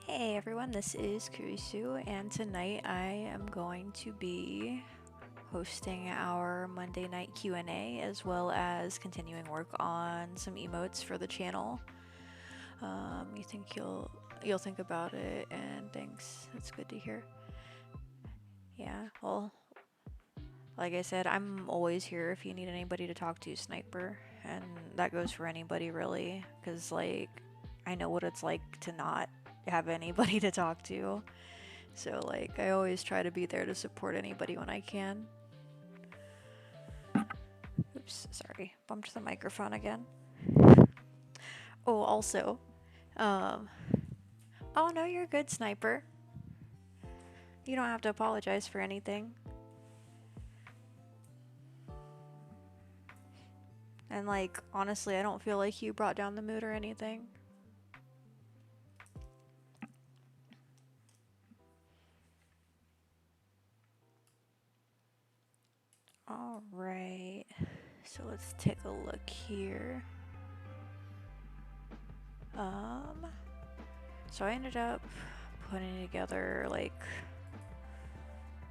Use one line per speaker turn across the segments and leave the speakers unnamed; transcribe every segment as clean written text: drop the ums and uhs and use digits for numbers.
Hey everyone, this is Kurisu, and tonight I am going to be hosting our Monday night Q&A as well as continuing work on some emotes for the channel. You think you'll think about it, and thanks. That's good to hear. Yeah, well, like I said, I'm always here if you need anybody to talk to, Sniper, and that goes for anybody really, because like I know what it's like to not have anybody to talk to. So, like, I always try to be there to support anybody when I can. Oops, sorry. Bumped the microphone again. Oh, also, um, oh no, you're good, Sniper. You don't have to apologize for anything. And, like, honestly, I don't feel like you brought down the mood or anything. Alright, so let's take a look here. So I ended up putting together, like,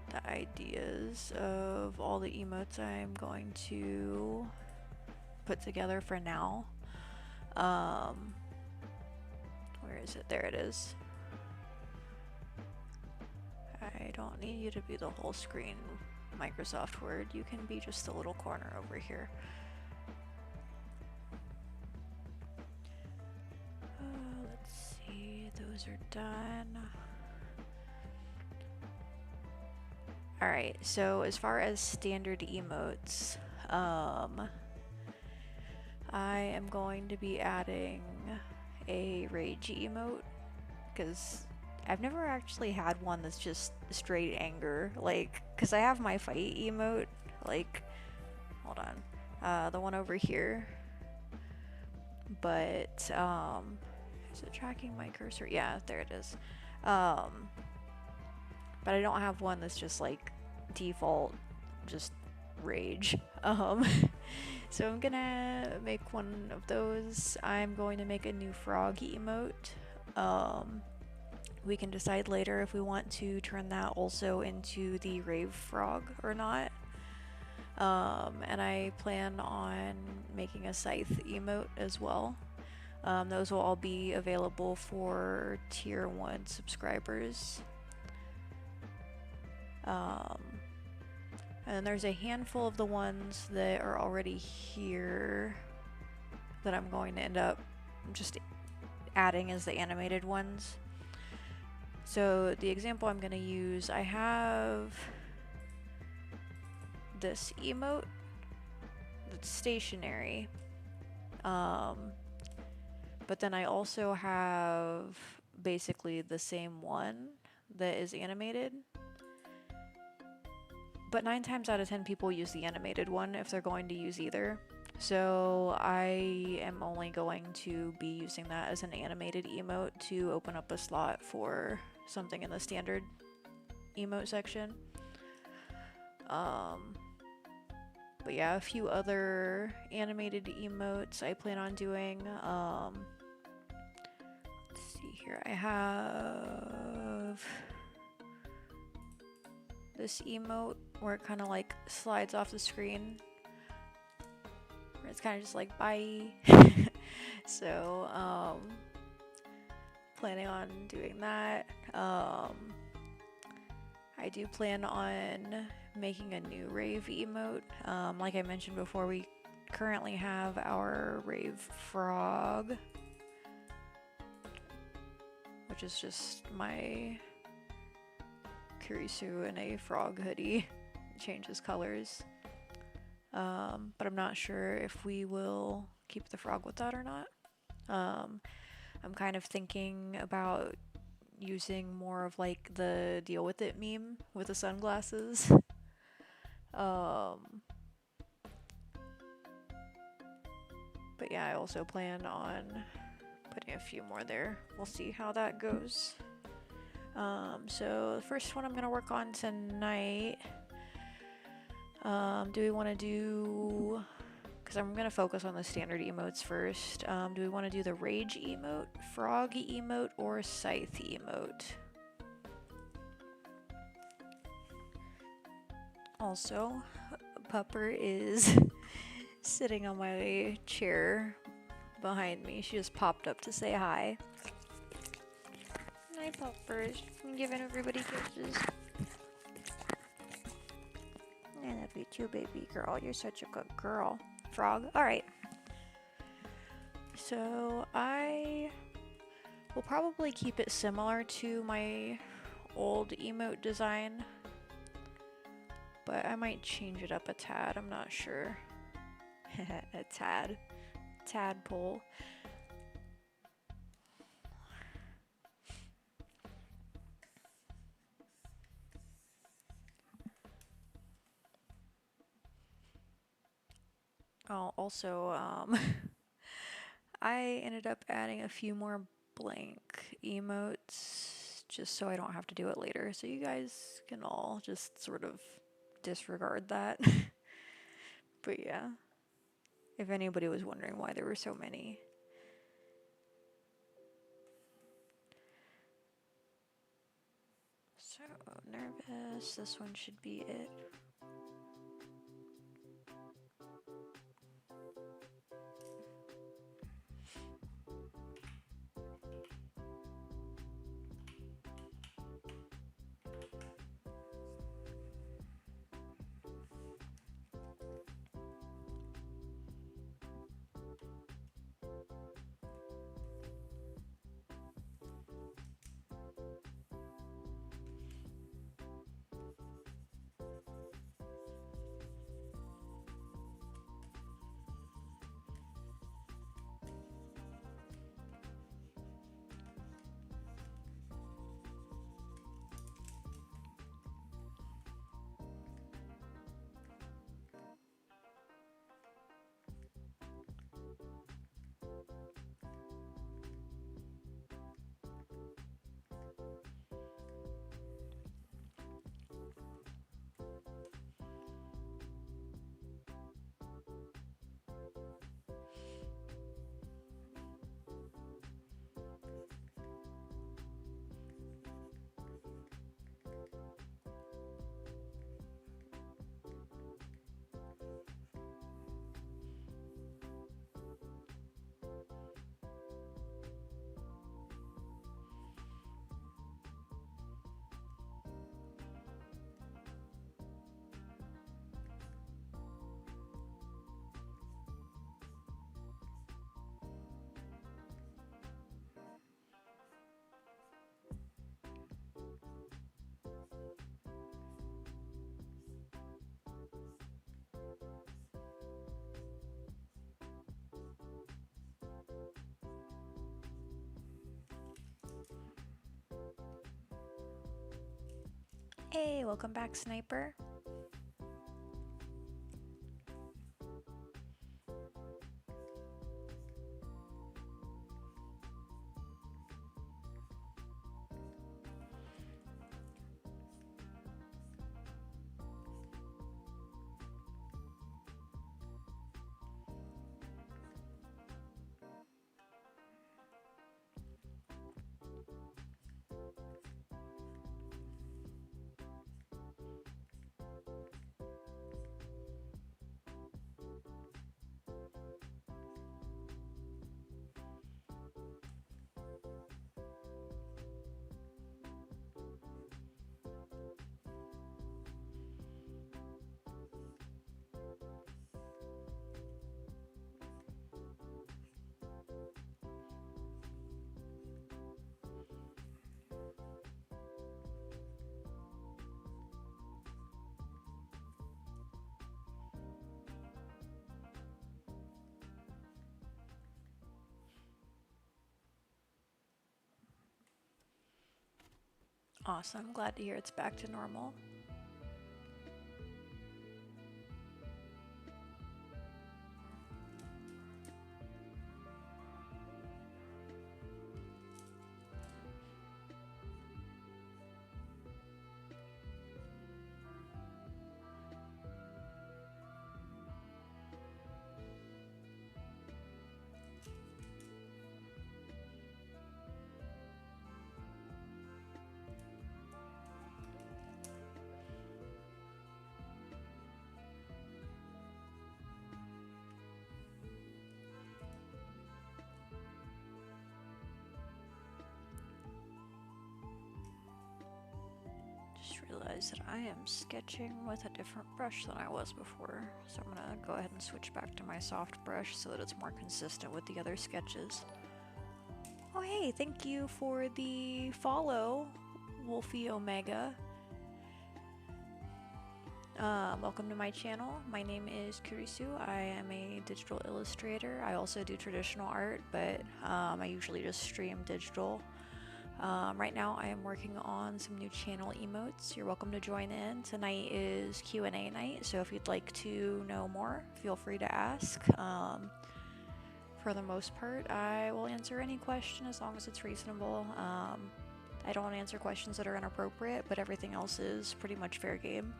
the ideas of all the emotes I'm going to put together for now. Where is it? There it is. I don't need you to be the whole screen, Microsoft Word. You can be just a little corner over here. Let's see, those are done. Alright, so as far as standard emotes, I am going to be adding a rage emote, because I've never actually had one that's just straight anger, like, because I have my fight emote, like, hold on, the one over here, but, is it tracking my cursor? Yeah, there it is. But I don't have one that's just, like, default, just rage. So I'm gonna make one of those. I'm going to make a new frog emote. We can decide later if we want to turn that also into the rave frog or not. And I plan on making a scythe emote as well. Those will all be available for tier 1 subscribers. And then there's a handful of the ones that are already here that I'm going to end up just adding as the animated ones. So the example I'm going to use, I have this emote that's stationary, but then I also have basically the same one that is animated. But 9 times out of 10 people use the animated one if they're going to use either. So I am only going to be using that as an animated emote to open up a slot for something in the standard emote section. But yeah, a few other animated emotes I plan on doing. Let's see here. I have this emote where it kind of like slides off the screen. Where it's kind of just like, bye. So, planning on doing that. I do plan on making a new rave emote. Like I mentioned before, we currently have our rave frog, which is just my Kurisu in a frog hoodie. Changes colors. But I'm not sure if we will keep the frog with that or not. I'm kind of thinking about using more of like the deal with it meme with the sunglasses. But yeah, I also plan on putting a few more there. We'll see how that goes. So the first one I'm gonna work on tonight. Do we want to do? because I'm gonna focus on the standard emotes first. Do we want to do the rage emote, frog emote, or scythe emote? Also, Pupper is sitting on my chair behind me. She just popped up to say hi. Hi, Puppers. I'm giving everybody kisses. I love you too, baby girl. You're such a good girl. Frog. Alright. So, I will probably keep it similar to my old emote design, but I might change it up a tad. I'm not sure. A tad. Tadpole. Oh, also, I ended up adding a few more blank emotes just so I don't have to do it later. So you guys can all just sort of disregard that. But yeah, if anybody was wondering why there were so many. So nervous, this one should be it. Hey, welcome back, Sniper. Awesome, glad to hear it's back to normal. realize that I am sketching with a different brush than I was before, so I'm gonna go ahead and switch back to my soft brush so that it's more consistent with the other sketches. Oh hey, thank you for the follow, Wolfie Omega. Welcome to my channel. My name is Kurisu. I am a digital illustrator. I also do traditional art, but I usually just stream digital. Right now I am working on some new channel emotes. You're welcome to join in. Tonight is Q&A night, so if you'd like to know more, feel free to ask. For the most part, I will answer any question as long as it's reasonable. I don't answer questions that are inappropriate, but everything else is pretty much fair game.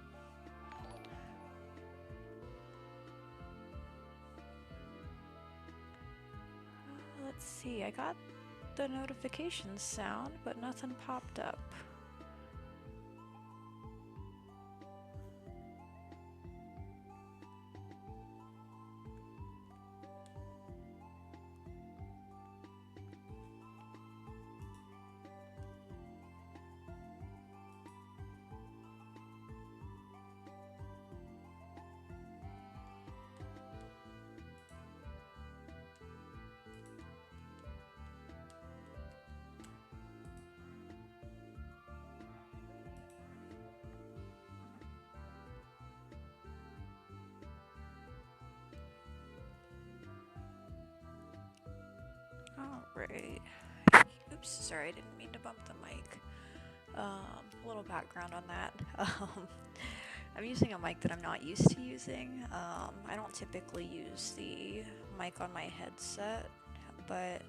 Let's see, I got the notifications sound, but nothing popped up. Alright. Oops, sorry, I didn't mean to bump the mic. A little background on that. I'm using a mic that I'm not used to using. I don't typically use the mic on my headset, but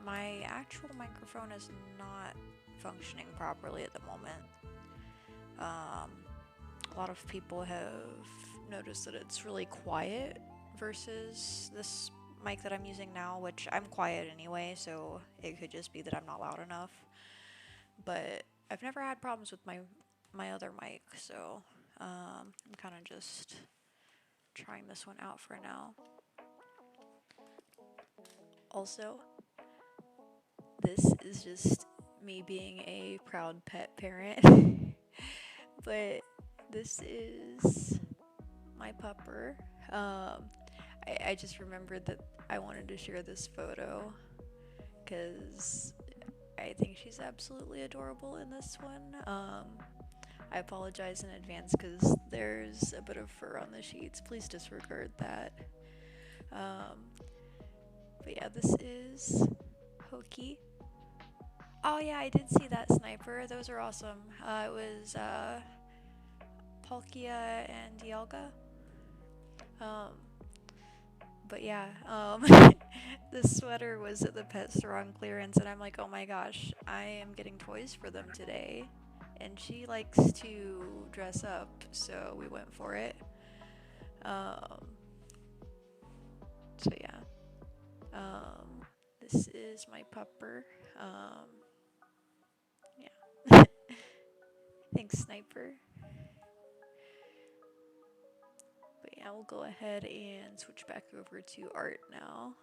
my actual microphone is not functioning properly at the moment. A lot of people have noticed that it's really quiet versus this mic that I'm using now, which I'm quiet anyway, so it could just be that I'm not loud enough. But I've never had problems with my other mic, so I'm kind of just trying this one out for now. Also, this is just me being a proud pet parent, but this is my pupper. I just remembered that I wanted to share this photo because I think she's absolutely adorable in this one. I apologize in advance because there's a bit of fur on the sheets. Please disregard that. But yeah, this is Hoki. Oh yeah, I did see that sniper. Those are awesome. It was Palkia and Dialga. But yeah, this sweater was at the pet store on clearance, and I'm like, oh my gosh, I am getting toys for them today. And she likes to dress up, so we went for it. So yeah. This is my pupper. Yeah. Thanks, Sniper. But yeah, we'll go ahead and switch back over to art now.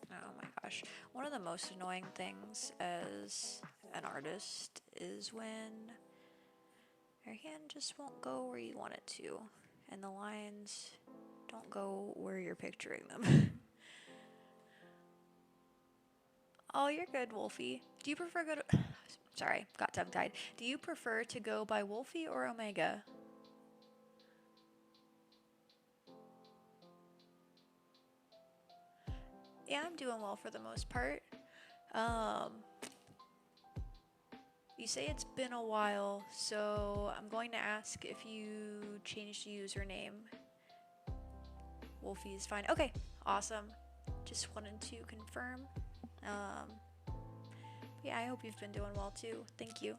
Oh my gosh. One of the most annoying things as an artist is when your hand just won't go where you want it to. and the lines don't go where you're picturing them. Oh, you're good, Wolfie. Do you prefer go to... Sorry, got tongue-tied. Do you prefer to go by Wolfie or Omega? Yeah, I'm doing well for the most part. Um, you say it's been a while, so I'm going to ask if you changed your username. Wolfie is fine. Okay, awesome. Just wanted to confirm. Yeah, I hope you've been doing well too. Thank you.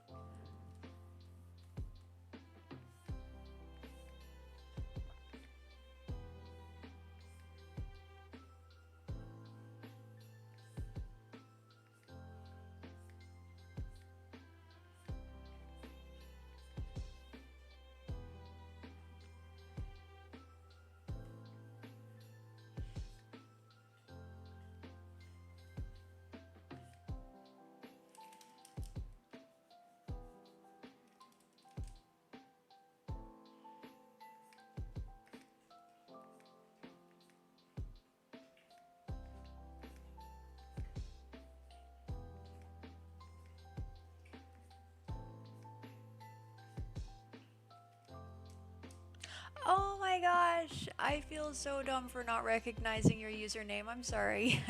Oh my gosh, I feel so dumb for not recognizing your username. I'm sorry.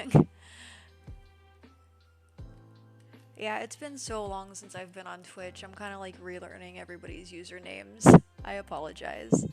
Yeah, it's been so long since I've been on Twitch. I'm kind of like relearning everybody's usernames. I apologize.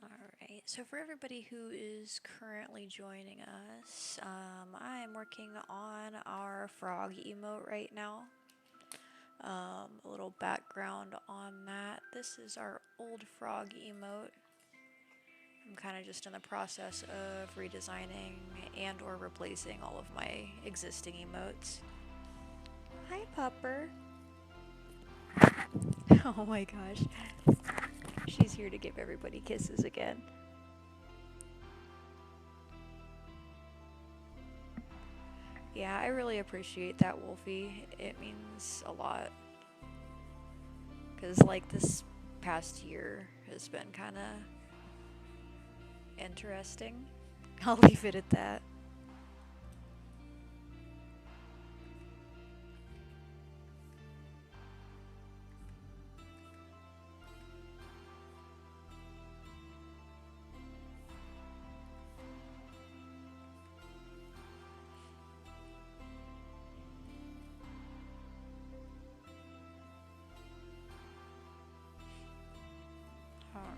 Alright, so for everybody who is currently joining us, I'm working on our frog emote right now. A little background on that. This is our old frog emote. I'm kind of just in the process of redesigning and or replacing all of my existing emotes. Hi, Pupper. Oh my gosh. She's here to give everybody kisses again. Yeah, I really appreciate that, Wolfie. It means a lot. Because, like, this past year has been kind of interesting. I'll leave it at that.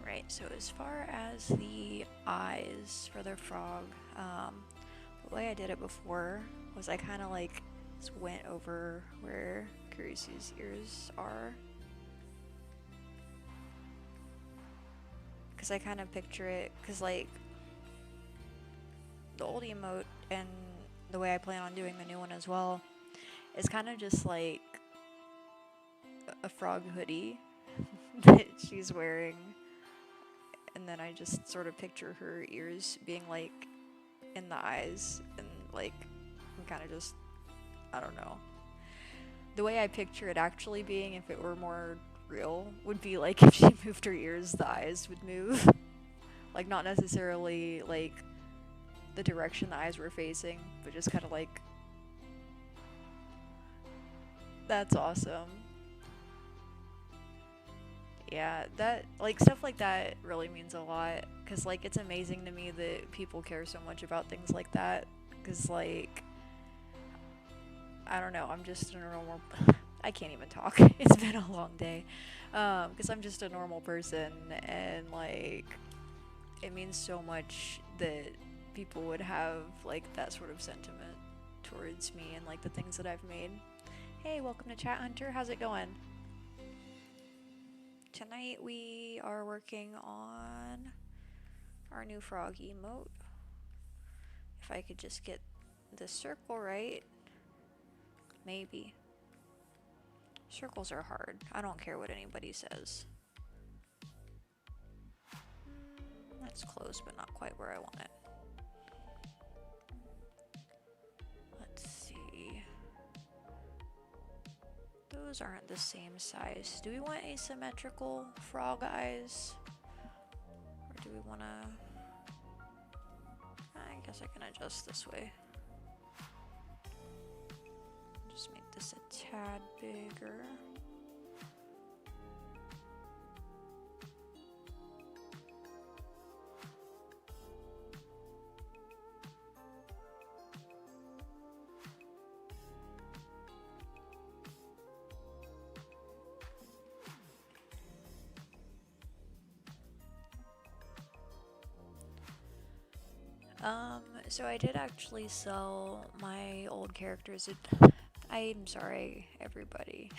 Alright, so as far as the eyes for the frog, the way I did it before was I kind of like just went over where Kurisu's ears are. Because I kind of picture it, because like the old emote and the way I plan on doing the new one as well is kind of just like a frog hoodie that she's wearing, and then I just sort of picture her ears being like in the eyes, and like I'm kind of just, I don't know. The way I picture it actually being, if it were more real, would be like if she moved her ears, the eyes would move. Like not necessarily like the direction the eyes were facing, but just kind of like, that's awesome. Yeah, that, like, stuff like that really means a lot, because, like, it's amazing to me that people care so much about things like that, because, like, I don't know. I'm just a normal. I can't even talk. It's been a long day. Because I'm just a normal person, and like, it means so much that people would have like that sort of sentiment towards me and like the things that I've made. Hey, welcome to Chat Hunter. How's it going? Tonight we are working on our new frog emote. If I could just get the circle right, maybe. Circles are hard. I don't care what anybody says. That's close, but not quite where I want it. Let's see. Those aren't the same size. Do we want asymmetrical frog eyes? Or do we want to... I guess I can adjust this way. Just make this a tad bigger. So I did actually sell my old characters. I'm sorry, everybody.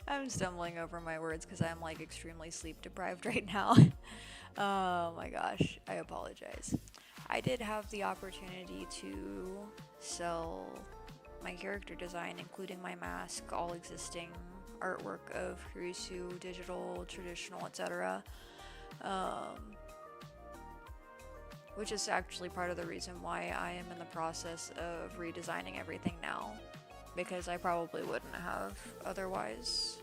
I'm stumbling over my words because I'm like extremely sleep deprived right now. Oh my gosh, I apologize. I did have the opportunity to sell my character design, including my mask, all existing artwork of Kurisu, digital, traditional, etc. Which is actually part of the reason why I am in the process of redesigning everything now, because I probably wouldn't have otherwise.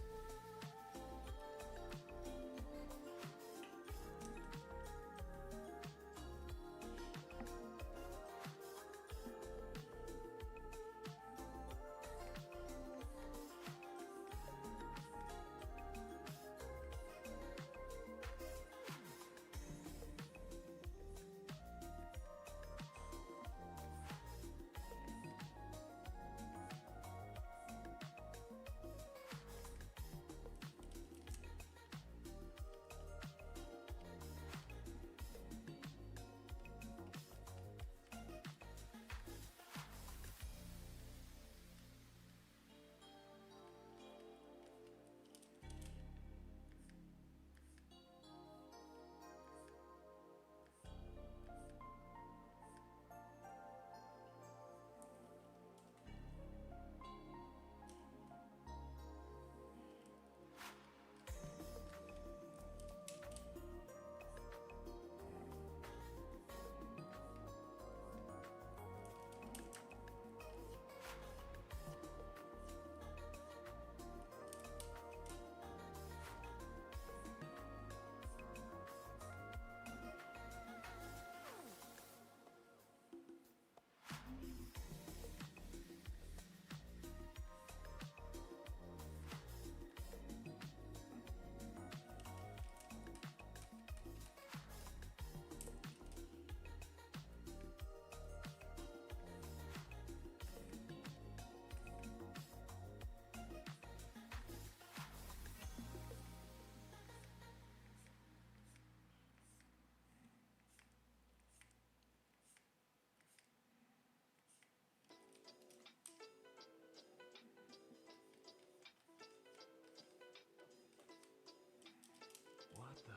What the?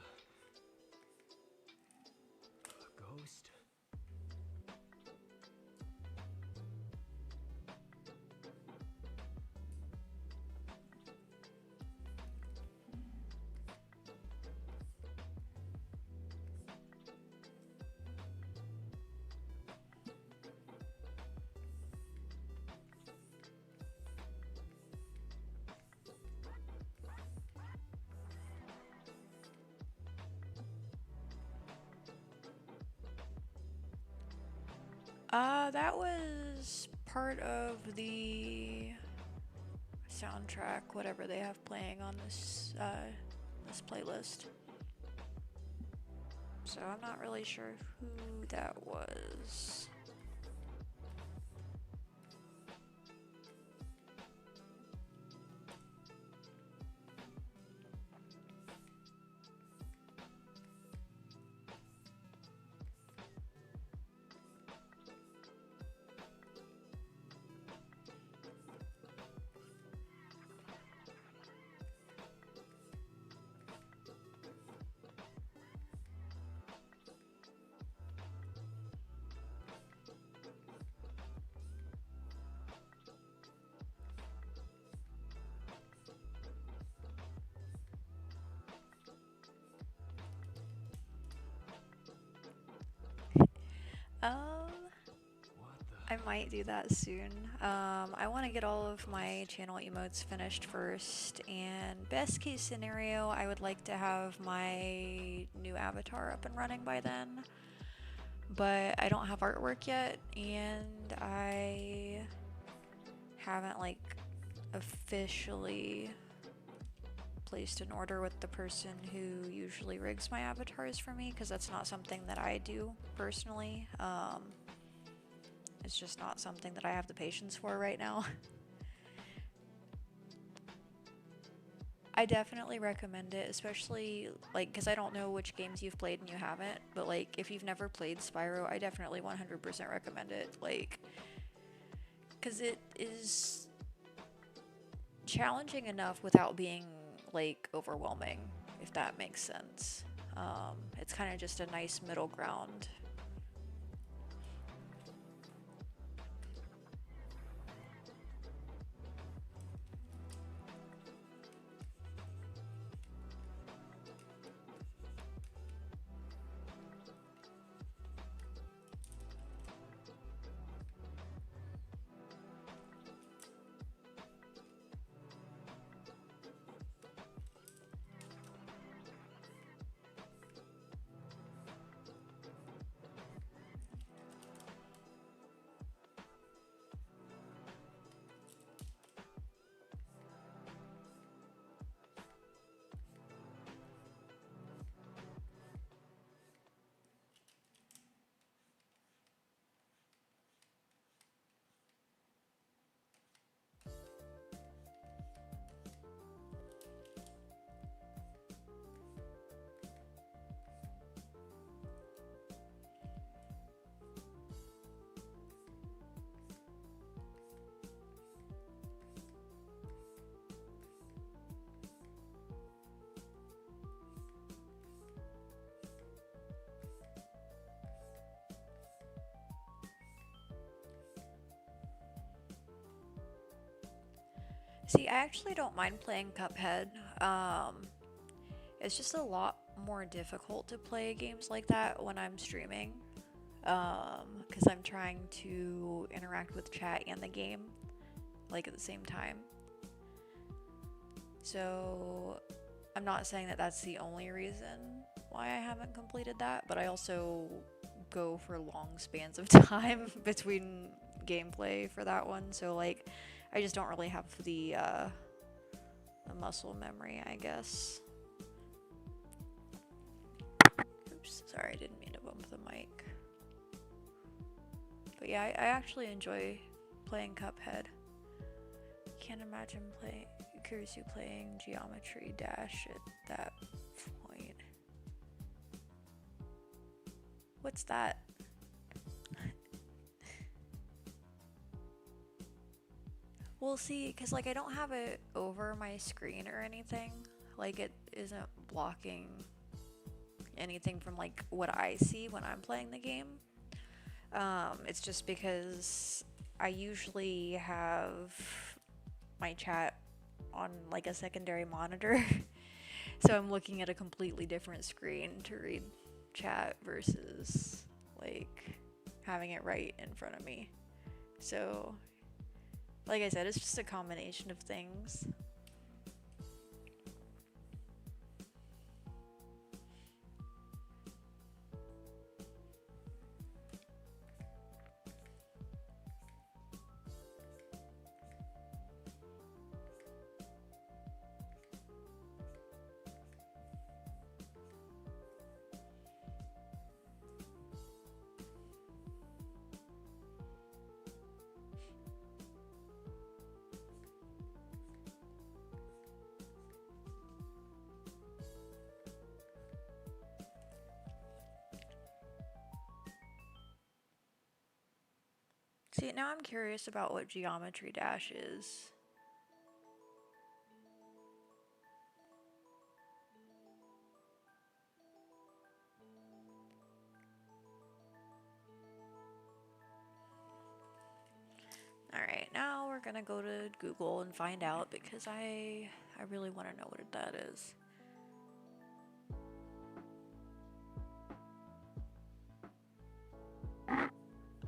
A ghost?
That was part of the soundtrack, whatever they have playing on this playlist. So I'm not really sure who that was. Um,
What the?
I might do that soon. I want to get all of my channel emotes finished first, and best case scenario, I would like to have my new avatar up and running by then. But I don't have artwork yet, and I haven't like officially placed an order with the person who usually rigs my avatars for me, because that's not something that I do personally. It's just not something that I have the patience for right now. I definitely recommend it, especially like because I don't know which games you've played and you haven't, but like if you've never played Spyro, I definitely 100% recommend it. Like, because it is challenging enough without being like overwhelming, if that makes sense. It's kind of just a nice middle ground. See, I actually don't mind playing Cuphead. It's just a lot more difficult to play games like that when I'm streaming. Because I'm trying to interact with chat and the game, like at the same time. So I'm not saying that that's the only reason why I haven't completed that, but I also go for long spans of time between gameplay for that one. So like, I just don't really have the muscle memory, I guess. Oops, sorry, I didn't mean to bump the mic. But yeah, I actually enjoy playing Cuphead. Can't imagine Kurisu playing Geometry Dash at that point. What's that? We'll see, because like I don't have it over my screen or anything. Like it isn't blocking anything from like what I see when I'm playing the game. It's just because I usually have my chat on like a secondary monitor. So I'm looking at a completely different screen to read chat versus like having it right in front of me. So, like I said, it's just a combination of things. See, now I'm curious about what Geometry Dash is. Alright, now we're gonna go to Google and find out because I really want to know what that is.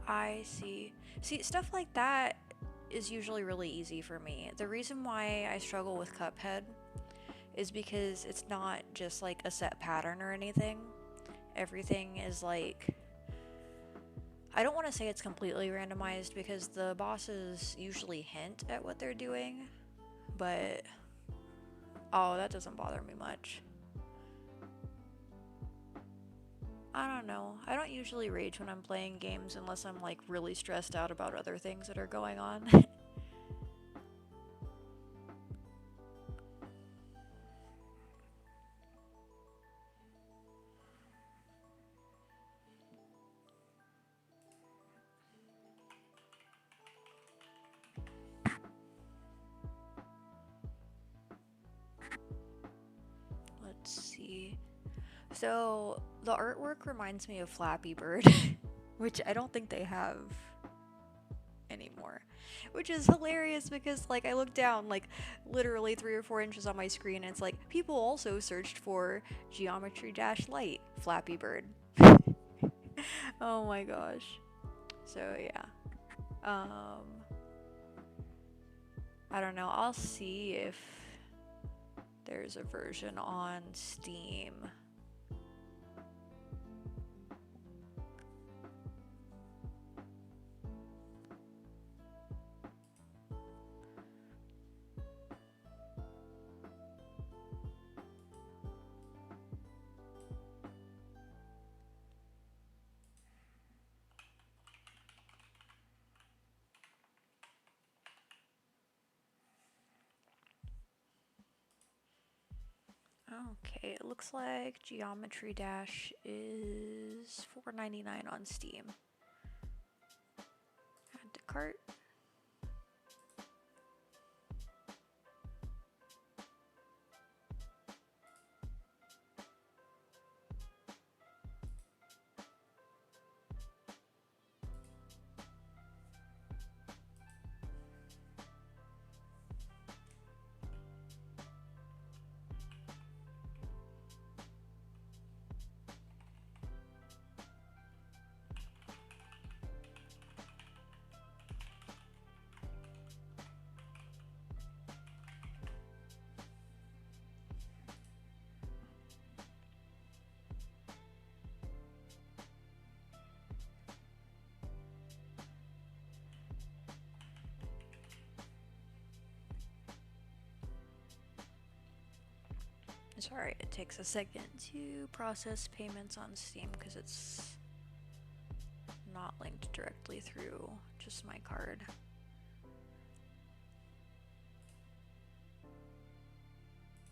I see. See, stuff like that is usually really easy for me. The reason why I struggle with Cuphead is because it's not just like a set pattern or anything. Everything is like, I don't want to say it's completely randomized because the bosses usually hint at what they're doing, but oh, that doesn't bother me much. I don't know. I don't usually rage when I'm playing games unless I'm like really stressed out about other things that are going on. Let's see. So, the artwork reminds me of Flappy Bird, which I don't think they have anymore. Which is hilarious because, like, I look down, like, literally 3 or 4 inches on my screen, and it's like, people also searched for Geometry Dash Light Flappy Bird. Oh my gosh. So, yeah. Um, I don't know. I'll see if there's a version on Steam. Okay, it looks like Geometry Dash is $4.99 on Steam. Add to cart. Sorry, it takes a second to process payments on Steam because it's not linked directly through just my card.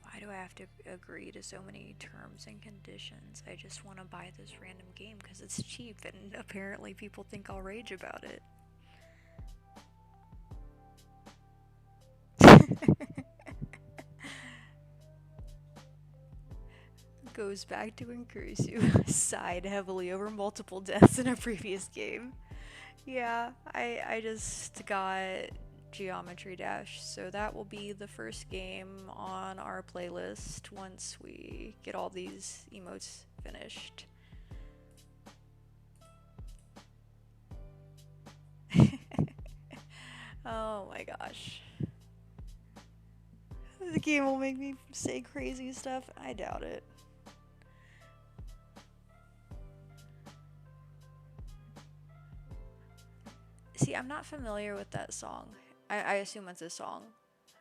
Why do I have to agree to so many terms and conditions? I just want to buy this random game because it's cheap and apparently people think I'll rage about it. Goes back to when Kurisu sighed heavily over multiple deaths in a previous game. Yeah, I just got Geometry Dash, so that will be the first game on our playlist once we get all these emotes finished. Oh my gosh. The game will make me say crazy stuff? I doubt it. See, I'm not familiar with that song. I assume it's a song.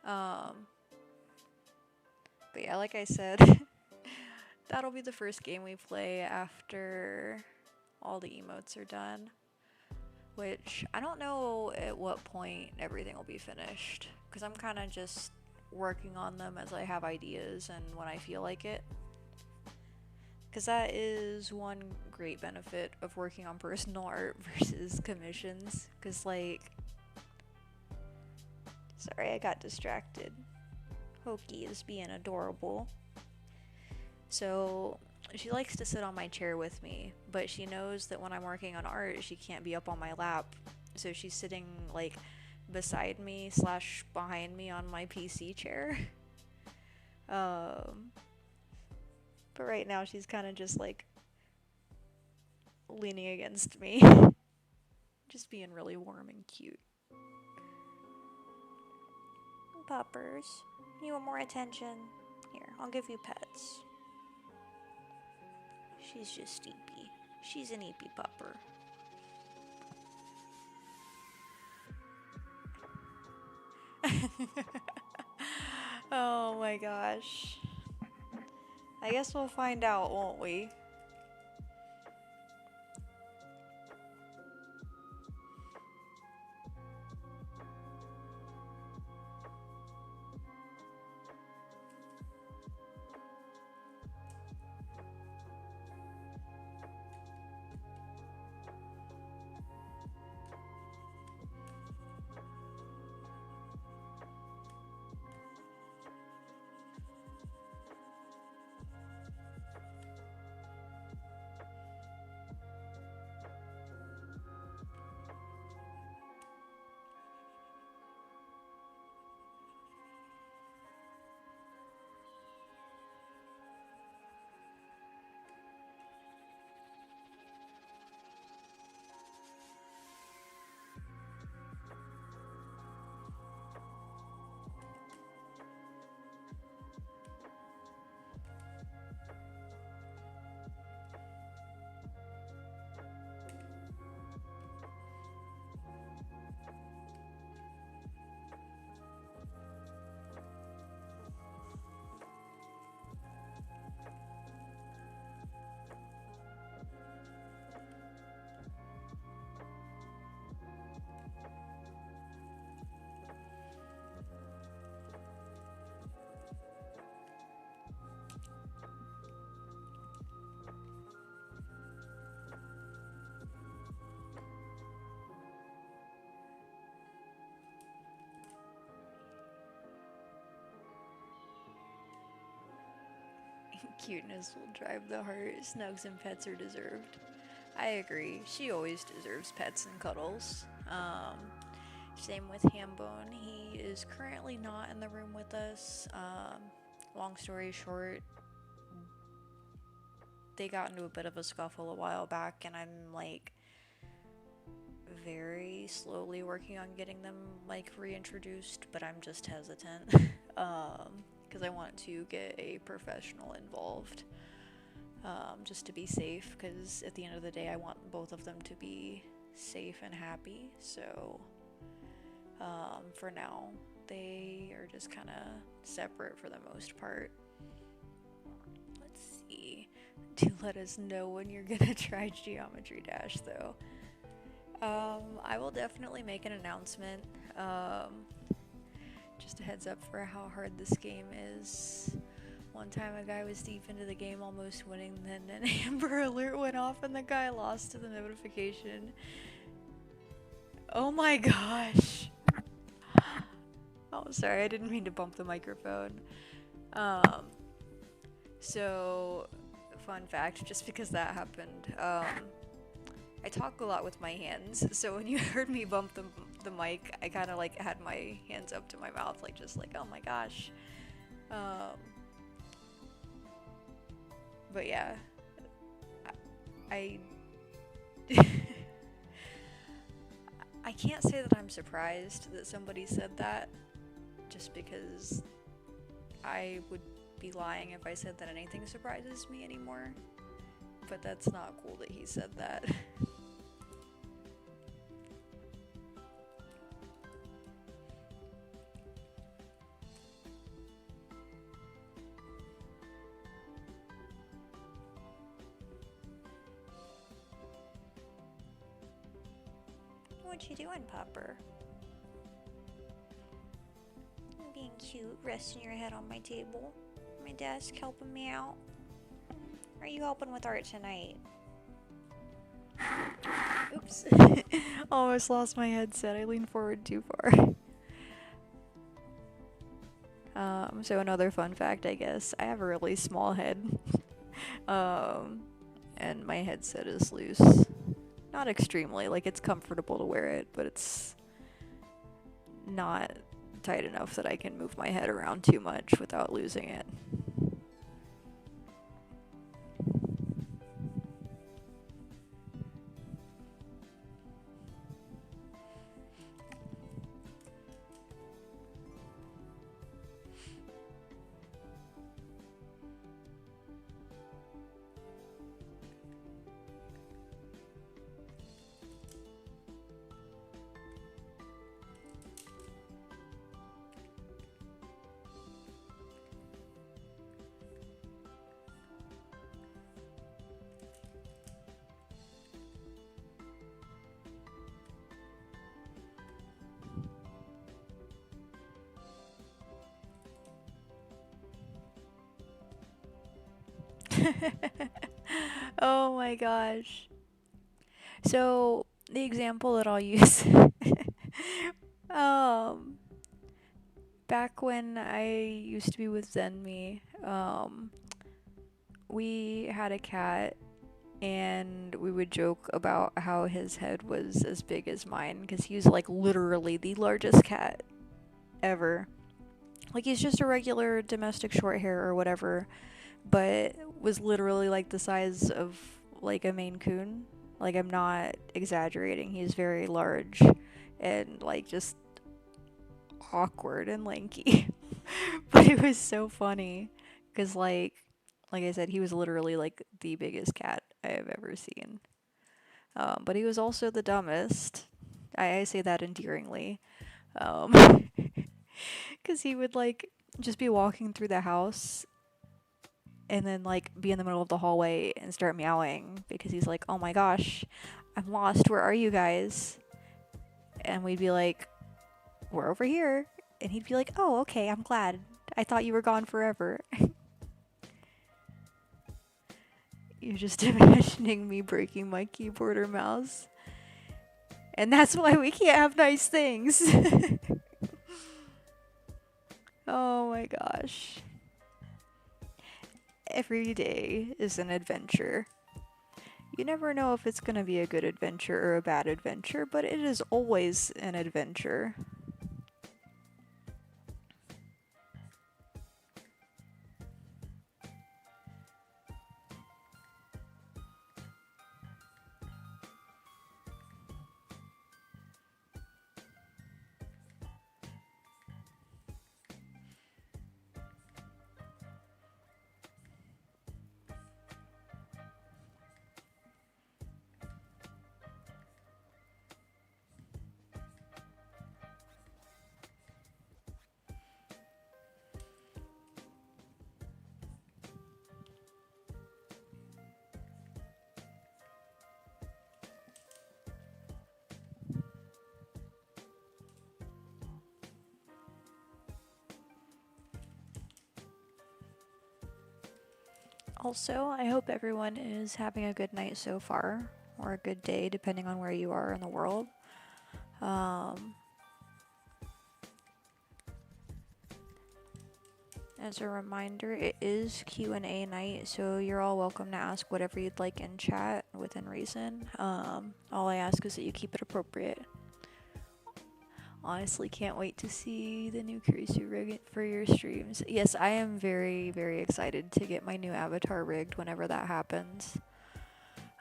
Um, but yeah, like I said, that'll be the first game we play after all the emotes are done. Which I don't know at what point everything will be finished. Because I'm kind of just working on them as I have ideas and when I feel like it. Because that is one great benefit of working on personal art versus commissions. Because, like, sorry, I got distracted. Hoki is being adorable. So, she likes to sit on my chair with me, but she knows that when I'm working on art, she can't be up on my lap. So, she's sitting, like, beside me / behind me on my PC chair. But right now, she's kind of just, like, leaning against me. Just being really warm and cute. Puppers, you want more attention? Here, I'll give you pets. She's just Eepy. She's an Eepy pupper. Oh my gosh. I guess we'll find out, won't we? Cuteness will drive the heart. Snugs and pets are deserved. I agree. She always deserves pets and cuddles. Same with Hambone. He is currently not in the room with us. Long story short, they got into a bit of a scuffle a while back, and I'm like very slowly working on getting them like reintroduced, but I'm just hesitant because I want to get a professional involved just to be safe, because at the end of the day I want both of them to be safe and happy. So for now they are just kind of separate for the most part. Let's see. Do let us know when you're gonna try Geometry Dash though. I will definitely make an announcement. Just a heads up for how hard this game is. One time a guy was deep into the game almost winning, then an Amber Alert went off and the guy lost to the notification. Oh my gosh. Oh, sorry, I didn't mean to bump the microphone. So, fun fact, just because that happened, I talk a lot with my hands, so when you heard me bump the mic, I kind of like had my hands up to my mouth, like just like, oh my gosh. But yeah, I I can't say that I'm surprised that somebody said that, just because I would be lying if I said that anything surprises me anymore. But that's not cool that he said that. What you doing, Popper? I'm being cute, resting your head on my table, my desk, helping me out. Are you helping with art tonight? Oops. Almost lost my headset. I leaned forward too far. So another fun fact, I guess. I have a really small head. And my headset is loose. Not extremely, like it's comfortable to wear it, but it's not tight enough that I can move my head around too much without losing it. Oh my gosh. So the example that I'll use, um, back when I used to be with Zenmi, we had a cat, and we would joke about how his head was as big as mine because he was like literally the largest cat ever. Like he's just a regular domestic short hair or whatever, but was literally like the size of like a Maine Coon. Like I'm not exaggerating. He's very large and like just awkward and lanky. But it was so funny cuz like I said he was literally like the biggest cat I have ever seen. But he was also the dumbest. I say that endearingly. Um, because he would like just be walking through the house and then like be in the middle of the hallway and start meowing because he's like, "Oh my gosh, I'm lost. Where are you guys?" And we'd be like, "We're over here." And he'd be like, "Oh, okay. I'm glad. I thought you were gone forever." You're just imagining me breaking my keyboard or mouse. And that's why we can't have nice things. Oh my gosh. Every day is an adventure. You never know if it's going to be a good adventure or a bad adventure, but it is always an adventure. Also, I hope everyone is having a good night so far, or a good day, depending on where you are in the world. Um, as a reminder, it is Q&A night, so you're all welcome to ask whatever you'd like in chat within reason. All I ask is that you keep it appropriate. Honestly, can't wait to see the new Kurisu rig for your streams. Yes, I am very, very excited to get my new avatar rigged whenever that happens.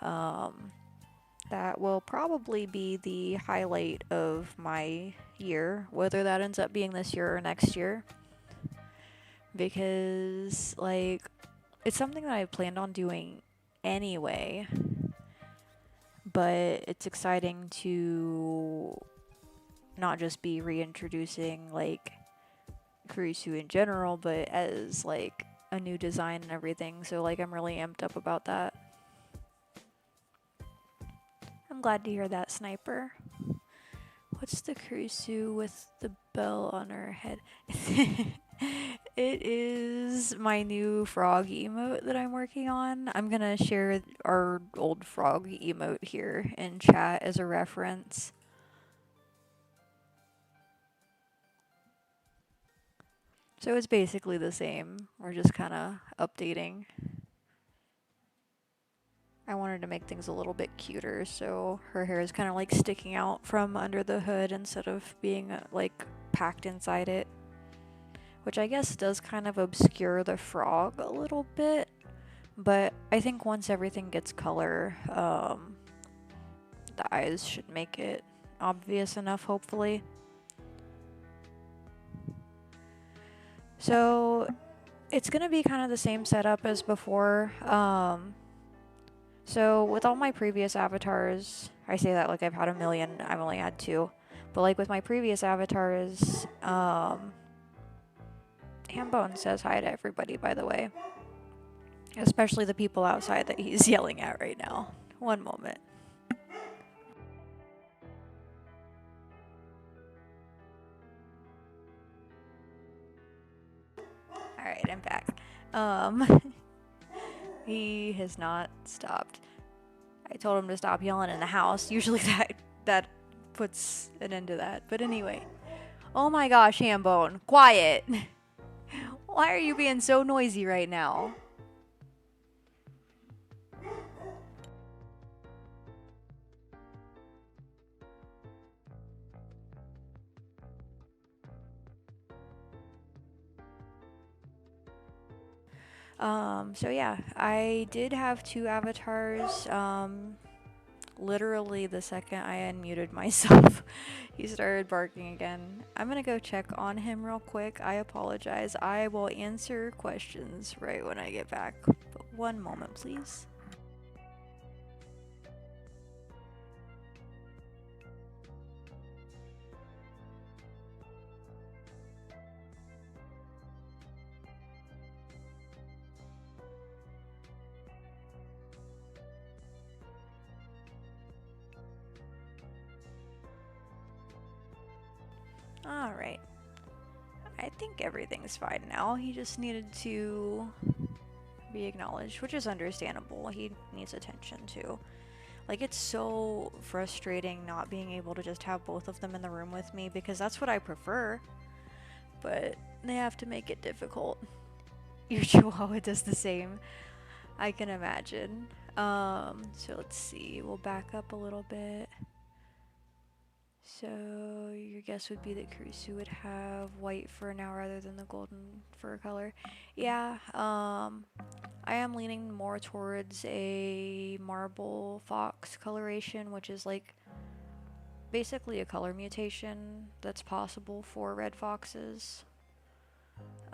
That will probably be the highlight of my year, whether that ends up being this year or next year. Because, like, it's something that I planned on doing anyway, but it's exciting to not just be reintroducing, like, Kurisu in general, but as, like, a new design and everything. So, like, I'm really amped up about that. I'm glad to hear that, Sniper. What's the Kurisu with the bell on her head? It is my new frog emote that I'm working on. I'm gonna share our old frog emote here in chat as a reference. So it's basically the same. We're just kind of updating. I wanted to make things a little bit cuter, so her hair is kind of like sticking out from under the hood instead of being like packed inside it. Which I guess does kind of obscure the frog a little bit, but I think once everything gets color, the eyes should make it obvious enough, hopefully. So it's gonna be kind of the same setup as before. So with all my previous avatars, I say that like I've had a million, I've only had two. But like with my previous avatars, Hambone says hi to everybody, by the way. Especially the people outside that he's yelling at right now. One moment. Alright, I'm back. He has not stopped. I told him to stop yelling in the house. Usually that puts an end to that. But anyway. Oh my gosh, Hambone. Quiet. Why are you being so noisy right now? So yeah, I did have two avatars. Literally the second I unmuted myself, he started barking again. I'm gonna go check on him real quick. I apologize. I will answer questions right when I get back. But one moment, please. Alright. I think everything's fine now. He just needed to be acknowledged, which is understandable. He needs attention too. Like, it's so frustrating not being able to just have both of them in the room with me because that's what I prefer. But they have to make it difficult. Your chihuahua does the same. I can imagine. So let's see. We'll back up a little bit. So your guess would be that Kurisu would have white fur now rather than the golden fur color. Yeah, I am leaning more towards a marble fox coloration, which is like basically a color mutation that's possible for red foxes.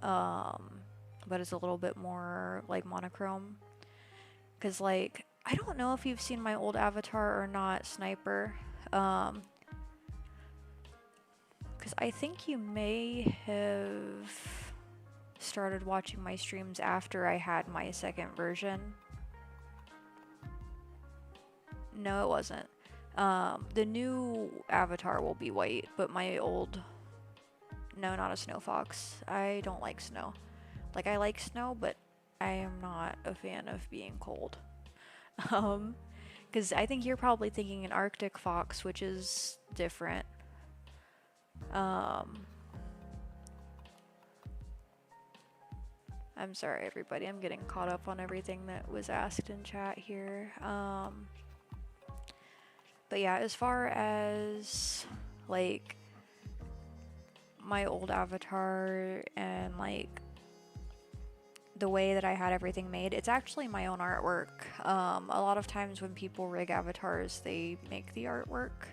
But it's a little bit more like monochrome. Cause like, I don't know if you've seen my old avatar or not, Sniper. Because I think you may have started watching my streams after I had my second version. No, it wasn't. The new avatar will be white, but my old... No, not a snow fox. I don't like snow. Like, I like snow, but I am not a fan of being cold. Because I think you're probably thinking an Arctic fox, which is different. I'm sorry, everybody. I'm getting caught up on everything that was asked in chat here. But yeah, as far as like my old avatar and like the way that I had everything made, it's actually my own artwork. A lot of times when people rig avatars, they make the artwork.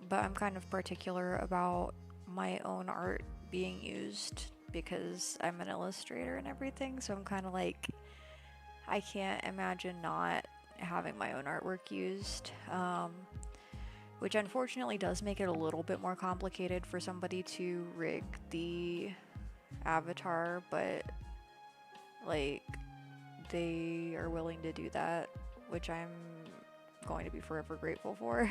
But I'm kind of particular about my own art being used because I'm an illustrator and everything, so I'm kind of like, I can't imagine not having my own artwork used, which unfortunately does make it a little bit more complicated for somebody to rig the avatar, but like, they are willing to do that, which I'm going to be forever grateful for.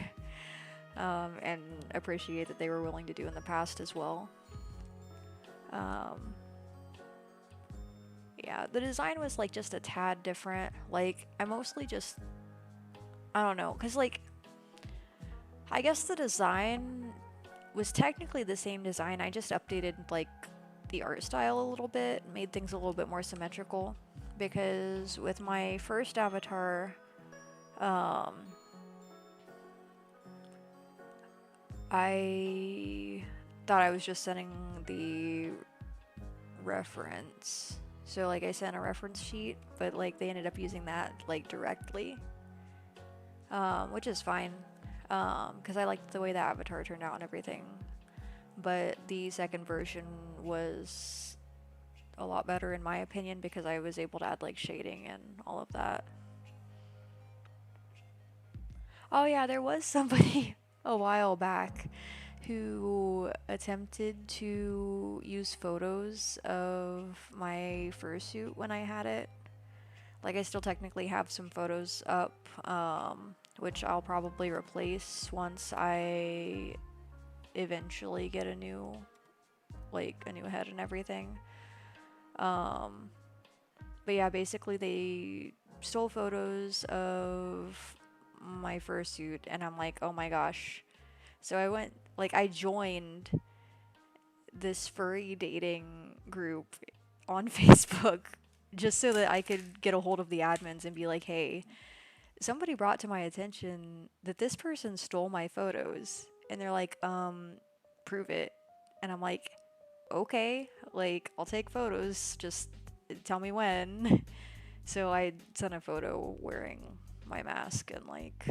And appreciate that they were willing to do in the past as well. Yeah, the design was like just a tad different. Like, I mostly just, I don't know, because like, I guess the design was technically the same design. I just updated like the art style a little bit, made things a little bit more symmetrical. Because with my first avatar, I thought I was just sending the reference. So like I sent a reference sheet, but like they ended up using that like directly, which is fine, because I liked the way the avatar turned out and everything. But the second version was a lot better in my opinion because I was able to add like shading and all of that. Oh yeah, there was somebody a while back who attempted to use photos of my fursuit when I had it. Like, I still technically have some photos up, which I'll probably replace once I eventually get a new head and everything. But yeah, basically they stole photos of my fursuit, and I'm like, oh my gosh. So I went, like, I joined this furry dating group on Facebook just so that I could get a hold of the admins and be like, hey, somebody brought to my attention that this person stole my photos. And they're like, prove it. And I'm like, okay, like, I'll take photos, just tell me when. So I sent a photo wearing my mask, and like,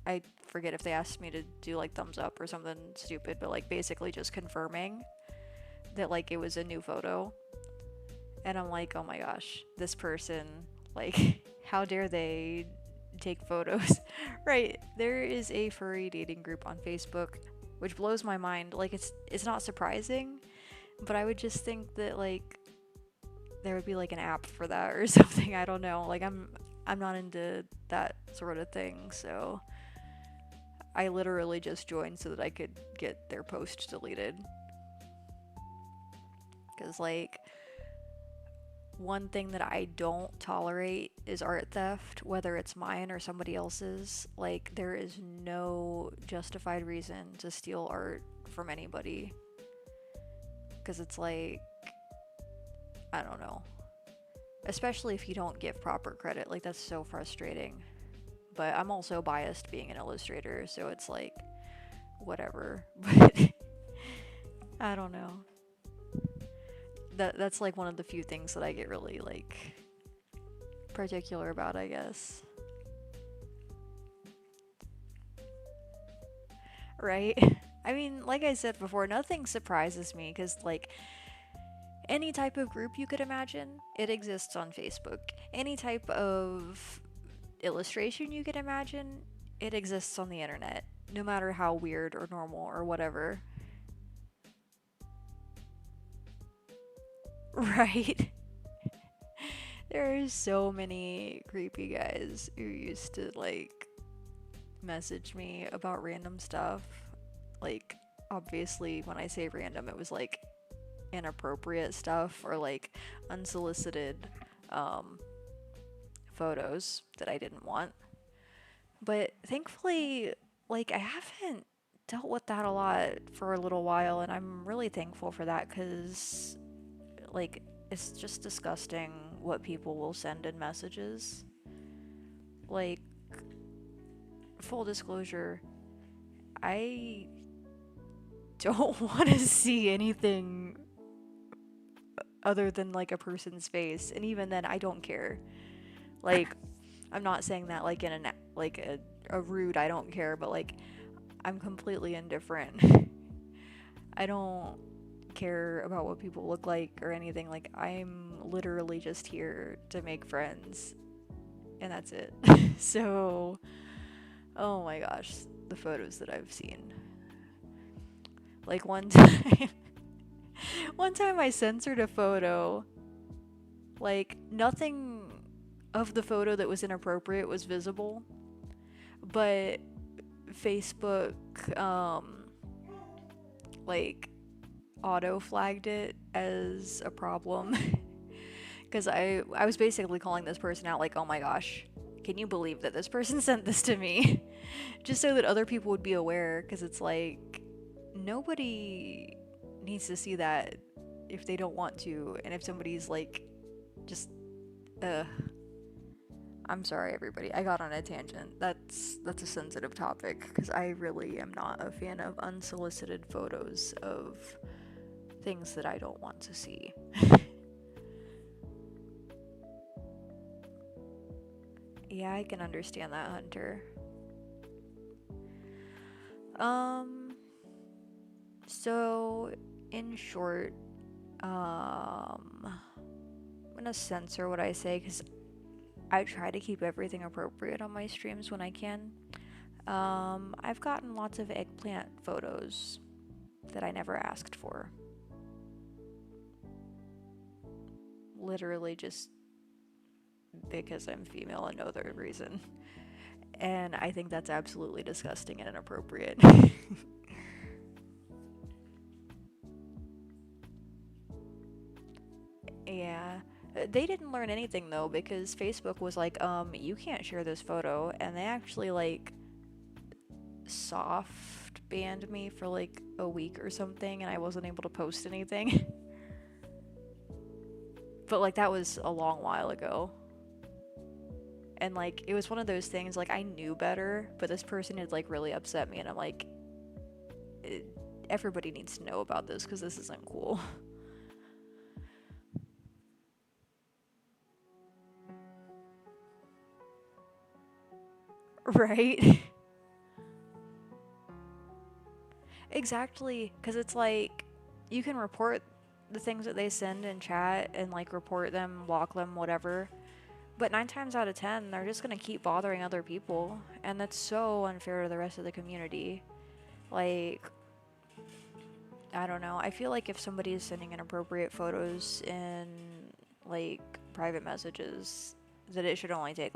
I forget if they asked me to do like thumbs up or something stupid, but like basically just confirming that like it was a new photo. And I'm like, oh my gosh, this person, like, how dare they take photos? Right, there is a furry dating group on Facebook, which blows my mind. Like, it's not surprising, but I would just think that like there would be like an app for that or something. I don't know. Like, I'm not into that sort of thing, so I literally just joined so that I could get their post deleted. Cuz like, one thing that I don't tolerate is art theft, whether it's mine or somebody else's. Like, there is no justified reason to steal art from anybody. Because it's like, I don't know. Especially if you don't give proper credit. Like, that's so frustrating. But I'm also biased being an illustrator, so it's like, whatever. But I don't know. That's like one of the few things that I get really like particular about, I guess. Right? I mean, like I said before, nothing surprises me because, like, any type of group you could imagine, it exists on Facebook. Any type of illustration you could imagine, it exists on the internet, no matter how weird or normal or whatever. Right? There are so many creepy guys who used to, like, message me about random stuff. Like, obviously, when I say random, it was like inappropriate stuff or like unsolicited um, photos that I didn't want. But thankfully, like, I haven't dealt with that a lot for a little while, and I'm really thankful for that because, like, it's just disgusting what people will send in messages. Like, full disclosure, I don't want to see anything other than like a person's face, and even then I don't care. Like, I'm not saying that like in a rude I don't care, but like, I'm completely indifferent. I don't care about what people look like or anything. Like, I'm literally just here to make friends, and that's it. So, oh my gosh, the photos that I've seen. Like, one time one time I censored a photo. Like, nothing of the photo that was inappropriate was visible, but Facebook, like, auto flagged it as a problem. Because I was basically calling this person out, like, oh my gosh, can you believe that this person sent this to me? Just so that other people would be aware, because it's like, nobody needs to see that if they don't want to, and if somebody's like, just, I'm sorry, everybody. I got on a tangent. That's a sensitive topic because I really am not a fan of unsolicited photos of things that I don't want to see. Yeah, I can understand that, Hunter. Um, so in short, I'm gonna censor what I say because I try to keep everything appropriate on my streams when I can. I've gotten lots of eggplant photos that I never asked for. Literally just because I'm female and no other reason. And I think that's absolutely disgusting and inappropriate. Yeah. They didn't learn anything though because Facebook was like, you can't share this photo, and they actually like soft banned me for like a week or something, and I wasn't able to post anything. But like that was a long while ago. And like it was one of those things like I knew better, but this person had like really upset me, and I'm like, everybody needs to know about this because this isn't cool. Right? Exactly, because it's like you can report the things that they send in chat and like report them, block them, whatever. But 9 times out of 10, they're just gonna keep bothering other people, and that's so unfair to the rest of the community. Like, I don't know. I feel like if somebody is sending inappropriate photos in like private messages, that it should only take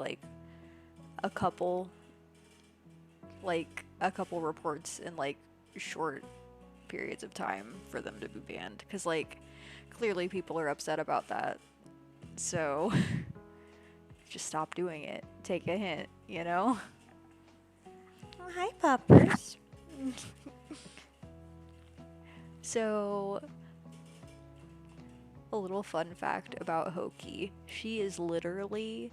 a couple, a couple reports in like short periods of time for them to be banned. Because like clearly people are upset about that. So just stop doing it. Take a hint, you know? Oh, hi, puppers. So, a little fun fact about Hoki. She is literally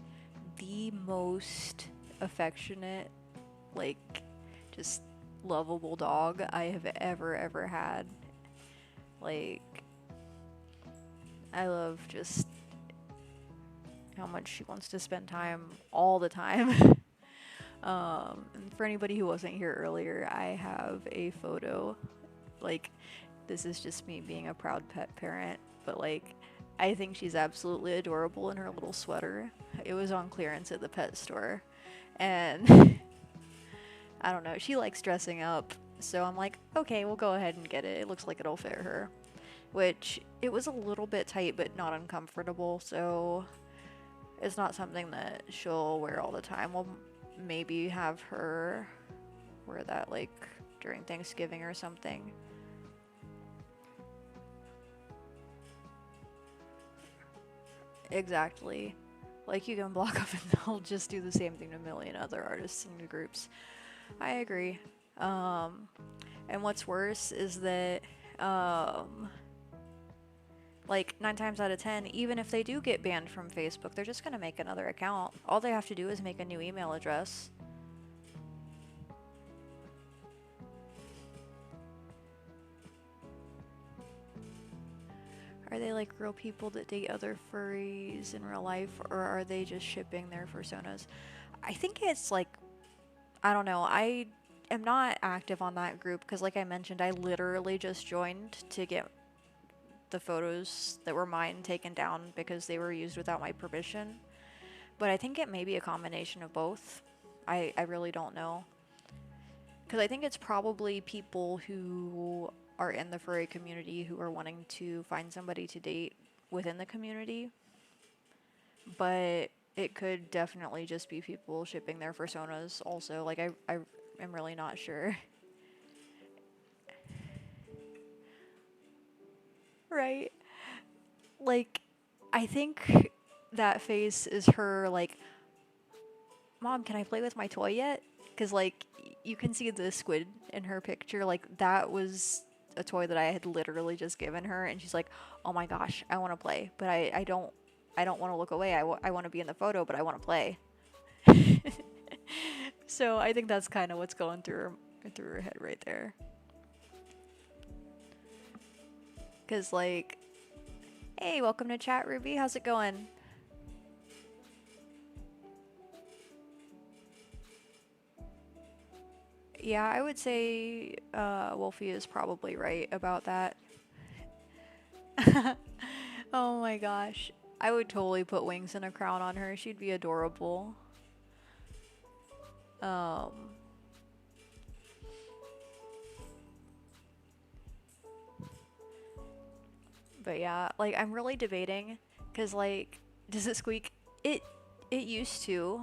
the most affectionate, like, just lovable dog I have ever had. Like, I love just how much she wants to spend time all the time. And for anybody who wasn't here earlier, I have a photo. Like, this is just me being a proud pet parent, but like, I think she's absolutely adorable in her little sweater. It was on clearance at the pet store, and I don't know, she likes dressing up, so I'm like, okay, we'll go ahead and get it. It looks like it'll fit her. Which, it was a little bit tight, but not uncomfortable, so it's not something that she'll wear all the time. We'll maybe have her wear that like during Thanksgiving or something. Exactly. Like you can block them and they'll just do the same thing to a million other artists and groups. I agree. Um, and what's worse is that, like 9 times out of 10, even if they do get banned from Facebook, they're just gonna make another account. All they have to do is make a new email address. Are they like real people that date other furries in real life, or are they just shipping their personas? I think it's like, I don't know. I am not active on that group because, like I mentioned, I literally just joined to get the photos that were mine taken down because they were used without my permission. But I think it may be a combination of both. I really don't know. Because I think it's probably people who are in the furry community who are wanting to find somebody to date within the community. But it could definitely just be people shipping their personas also. Like, I am really not sure. Right? Like, I think that face is her, like, Mom, can I play with my toy yet? Because, like, you can see the squid in her picture. Like, that was a toy that I had literally just given her. And she's like, oh my gosh, I want to play. But I don't want to look away. I want to be in the photo, but I want to play. So I think that's kind of what's going through her head right there. Because, like, hey, welcome to chat, Ruby. How's it going? Yeah, I would say Wolfie is probably right about that. Oh my gosh. I would totally put wings and a crown on her. She'd be adorable. Um, but yeah, like I'm really debating because like, does it squeak? It it used to.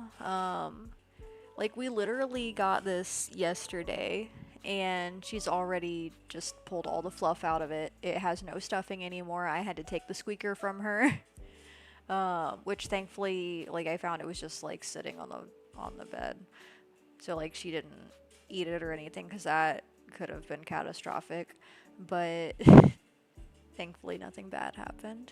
Like we literally got this yesterday, and she's already just pulled all the fluff out of it. It has no stuffing anymore. I had to take the squeaker from her. Which thankfully, like I found it was just like sitting on the bed, so like she didn't eat it or anything because that could have been catastrophic. But thankfully, nothing bad happened.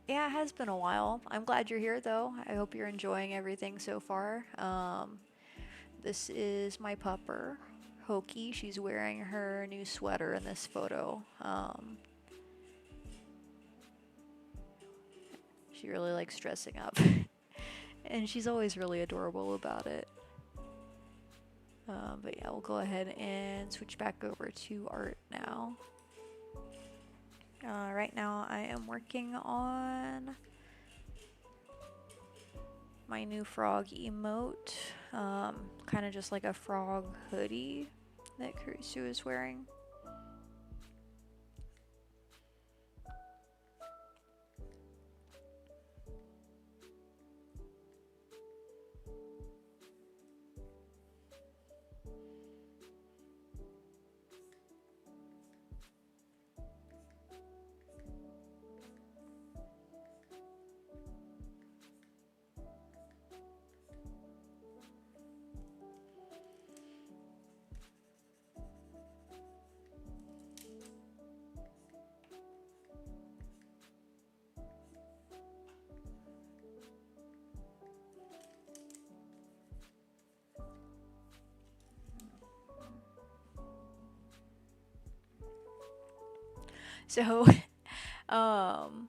Yeah, it has been a while. I'm glad you're here though. I hope you're enjoying everything so far. This is my pupper, Hoki. She's wearing her new sweater in this photo. She really likes dressing up, and she's always really adorable about it. But yeah, we'll go ahead and switch back over to art now. Right now, I am working on my new frog emote. Kind of just like a frog hoodie that Kurisu is wearing. So, um,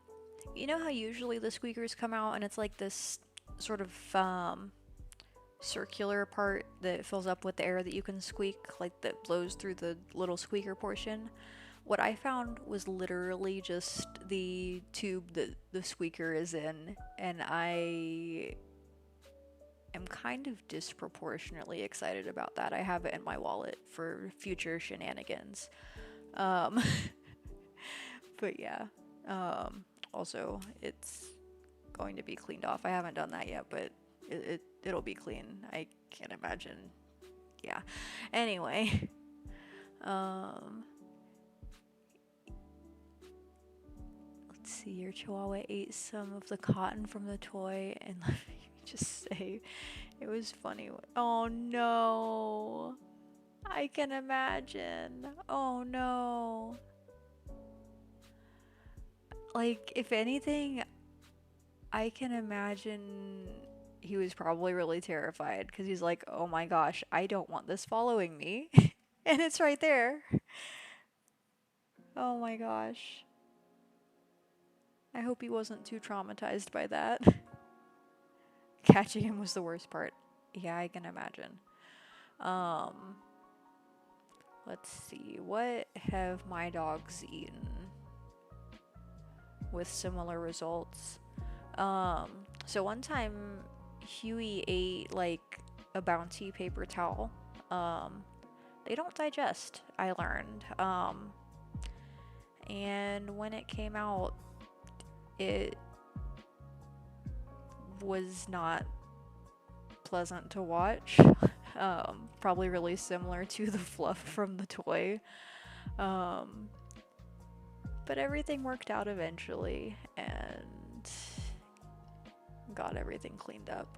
you know how usually the squeakers come out and it's like this sort of circular part that fills up with the air that you can squeak, like that blows through the little squeaker portion. What I found was literally just the tube that the squeaker is in, and I am kind of disproportionately excited about that. I have it in my wallet for future shenanigans. Um, but yeah. Also, it's going to be cleaned off. I haven't done that yet, but it'll be clean. I can't imagine. Yeah. Anyway, um, let's see. Your chihuahua ate some of the cotton from the toy, and let me just say, it was funny. Oh no. I can imagine. Oh no. Like, if anything, I can imagine he was probably really terrified because he's like, oh my gosh, I don't want this following me. And it's right there. Oh my gosh. I hope he wasn't too traumatized by that. Catching him was the worst part. Yeah, I can imagine. Um, let's see. What have my dogs eaten with similar results? So one time Huey ate like a bounty paper towel. They don't digest, I learned. And when it came out, it was not pleasant to watch. Probably really similar to the fluff from the toy. Um, but everything worked out eventually and got everything cleaned up.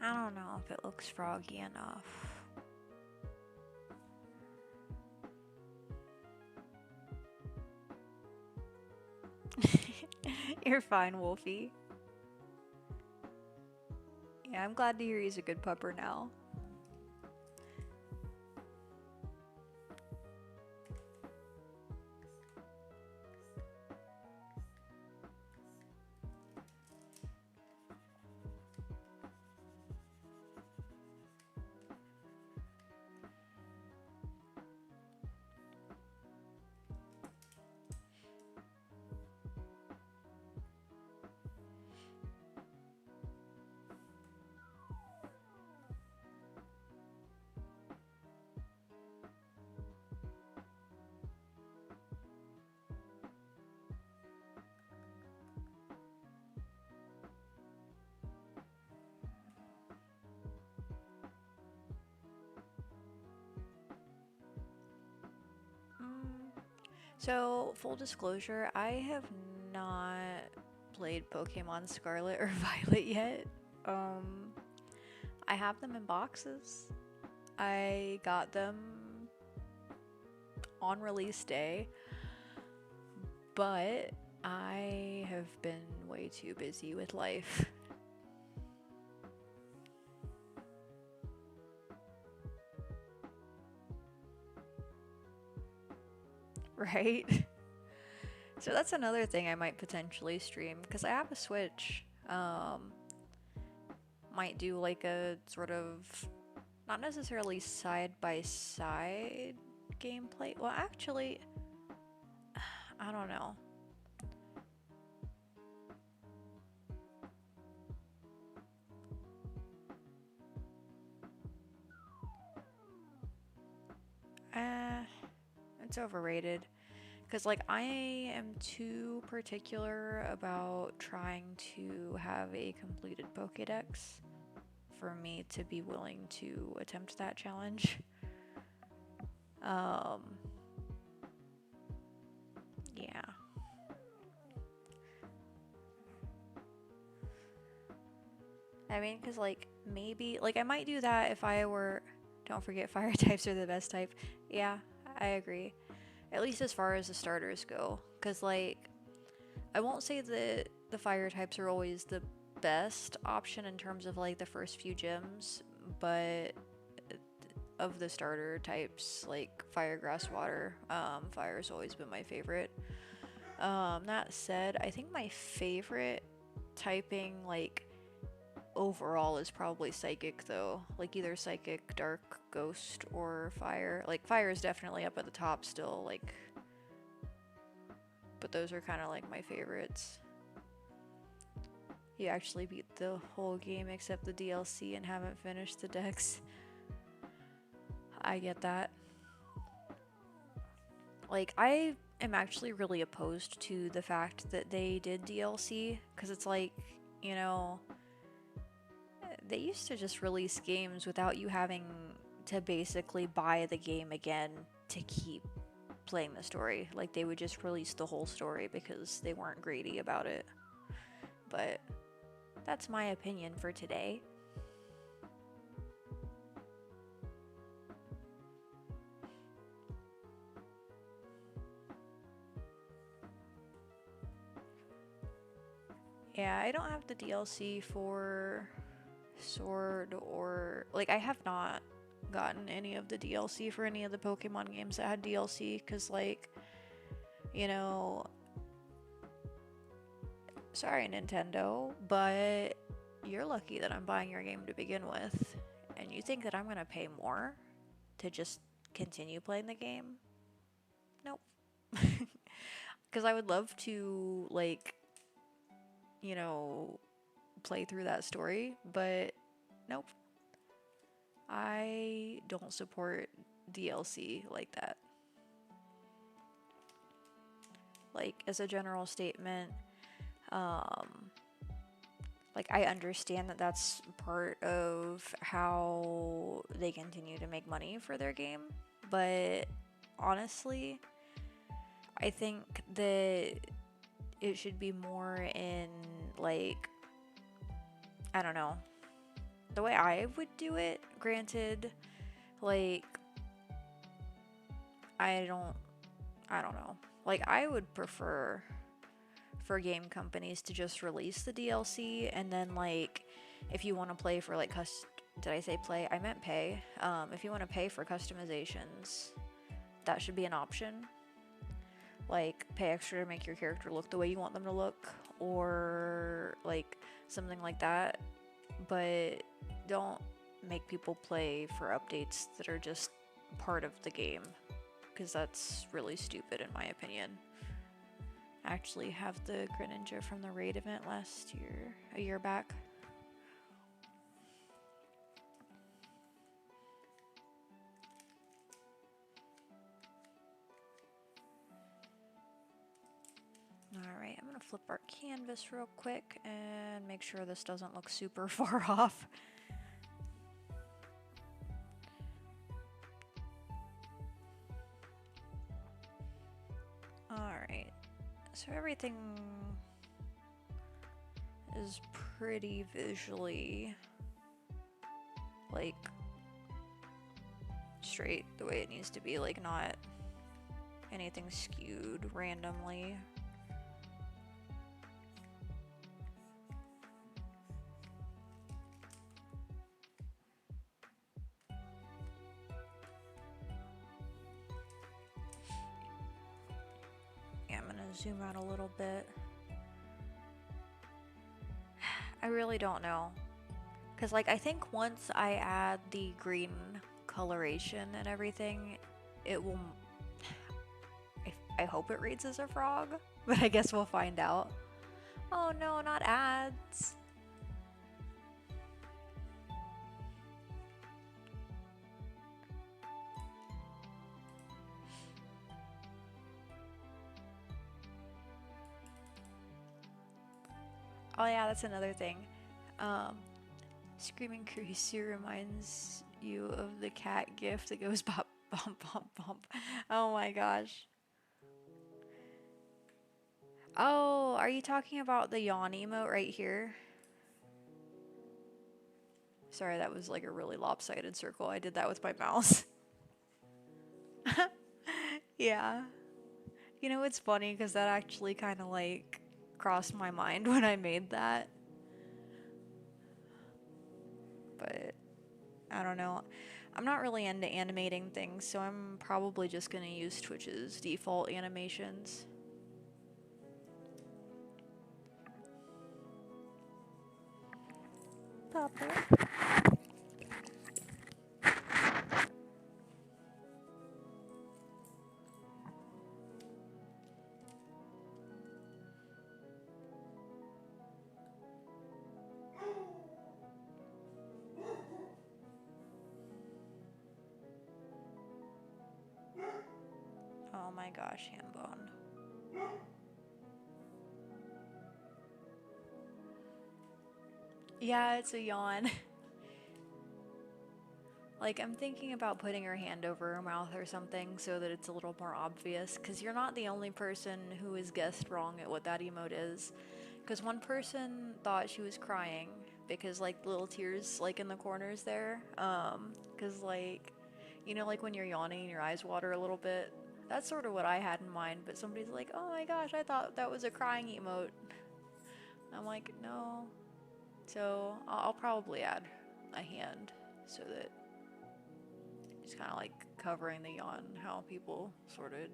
I don't know if it looks froggy enough. You're fine, Wolfie. Yeah, I'm glad to hear he's a good pupper now. So, full disclosure, I have not played Pokemon Scarlet or Violet yet. Um, I have them in boxes. I got them on release day, but I have been way too busy with life. Right? So that's another thing I might potentially stream because I have a Switch. Might do like a sort of not necessarily side by side gameplay. Well, actually, I don't know. Uh, it's overrated. Because, like, I am too particular about trying to have a completed Pokédex for me to be willing to attempt that challenge. Um, yeah. I mean, because, like, maybe, like, I might do that if I were. Don't forget, fire types are the best type. Yeah, I agree. At least as far as the starters go. Because, like, I won't say that the fire types are always the best option in terms of, like, the first few gyms, but of the starter types, like, fire, grass, water, fire's always been my favorite. That said, I think my favorite typing, like, overall is probably psychic though, like either psychic, dark, ghost, or fire. Like fire is definitely up at the top still, like, but those are kind of like my favorites. You actually beat the whole game except the DLC and haven't finished the decks. I get that. Like, I am actually really opposed to the fact that they did DLC because it's like, you know, they used to just release games without you having to basically buy the game again to keep playing the story. Like, they would just release the whole story because they weren't greedy about it. But that's my opinion for today. Yeah, I don't have the DLC for Sword or. Like, I have not gotten any of the DLC for any of the Pokemon games that had DLC because, like, you know, sorry, Nintendo, but you're lucky that I'm buying your game to begin with. And you think that I'm going to pay more to just continue playing the game? Nope. Because I would love to, like, you know, play through that story, but nope. I don't support DLC like that. Like, as a general statement, um, like, I understand that that's part of how they continue to make money for their game, but honestly, I think that it should be more in, like, I don't know, the way I would do it, granted, like, I don't know. Like, I would prefer for game companies to just release the DLC, and then, like, if you want to play for, like, did I say play? I meant pay. If you want to pay for customizations, that should be an option. Like, pay extra to make your character look the way you want them to look, or, like, something like that. But don't make people play for updates that are just part of the game, because that's really stupid in my opinion. I actually have the Greninja from the raid event a year back. Alright, I'm gonna flip our canvas real quick and make sure this doesn't look super far off. Alright, so everything is pretty visually, like, straight the way it needs to be, like, not anything skewed randomly. Yeah, I'm gonna zoom out a little bit. I really don't know. Because, like, I think once I add the green coloration and everything, it will... I hope it reads as a frog, but I guess we'll find out. Oh no, not ads. Oh yeah, that's another thing. Screaming Kurisu reminds you of the cat gif that goes bop, bump, bump, bump. Oh my gosh. Oh, are you talking about the yawn emote right here? Sorry, that was like a really lopsided circle. I did that with my mouse. Yeah. You know, it's funny because that actually kind of like crossed my mind when I made that. But I don't know. I'm not really into animating things, so I'm probably just gonna use Twitch's default animations. Papa. Oh my gosh, Hambone. Yeah, it's a yawn. Like, I'm thinking about putting her hand over her mouth or something so that it's a little more obvious, because you're not the only person who has guessed wrong at what that emote is. Because one person thought she was crying because, like, little tears, like, in the corners there. Because, like, you know, like when you're yawning and your eyes water a little bit? That's sort of what I had in mind, but somebody's like, oh my gosh, I thought that was a crying emote. I'm like, no. So, I'll probably add a hand so that it's kind of like covering the yawn, how people sort of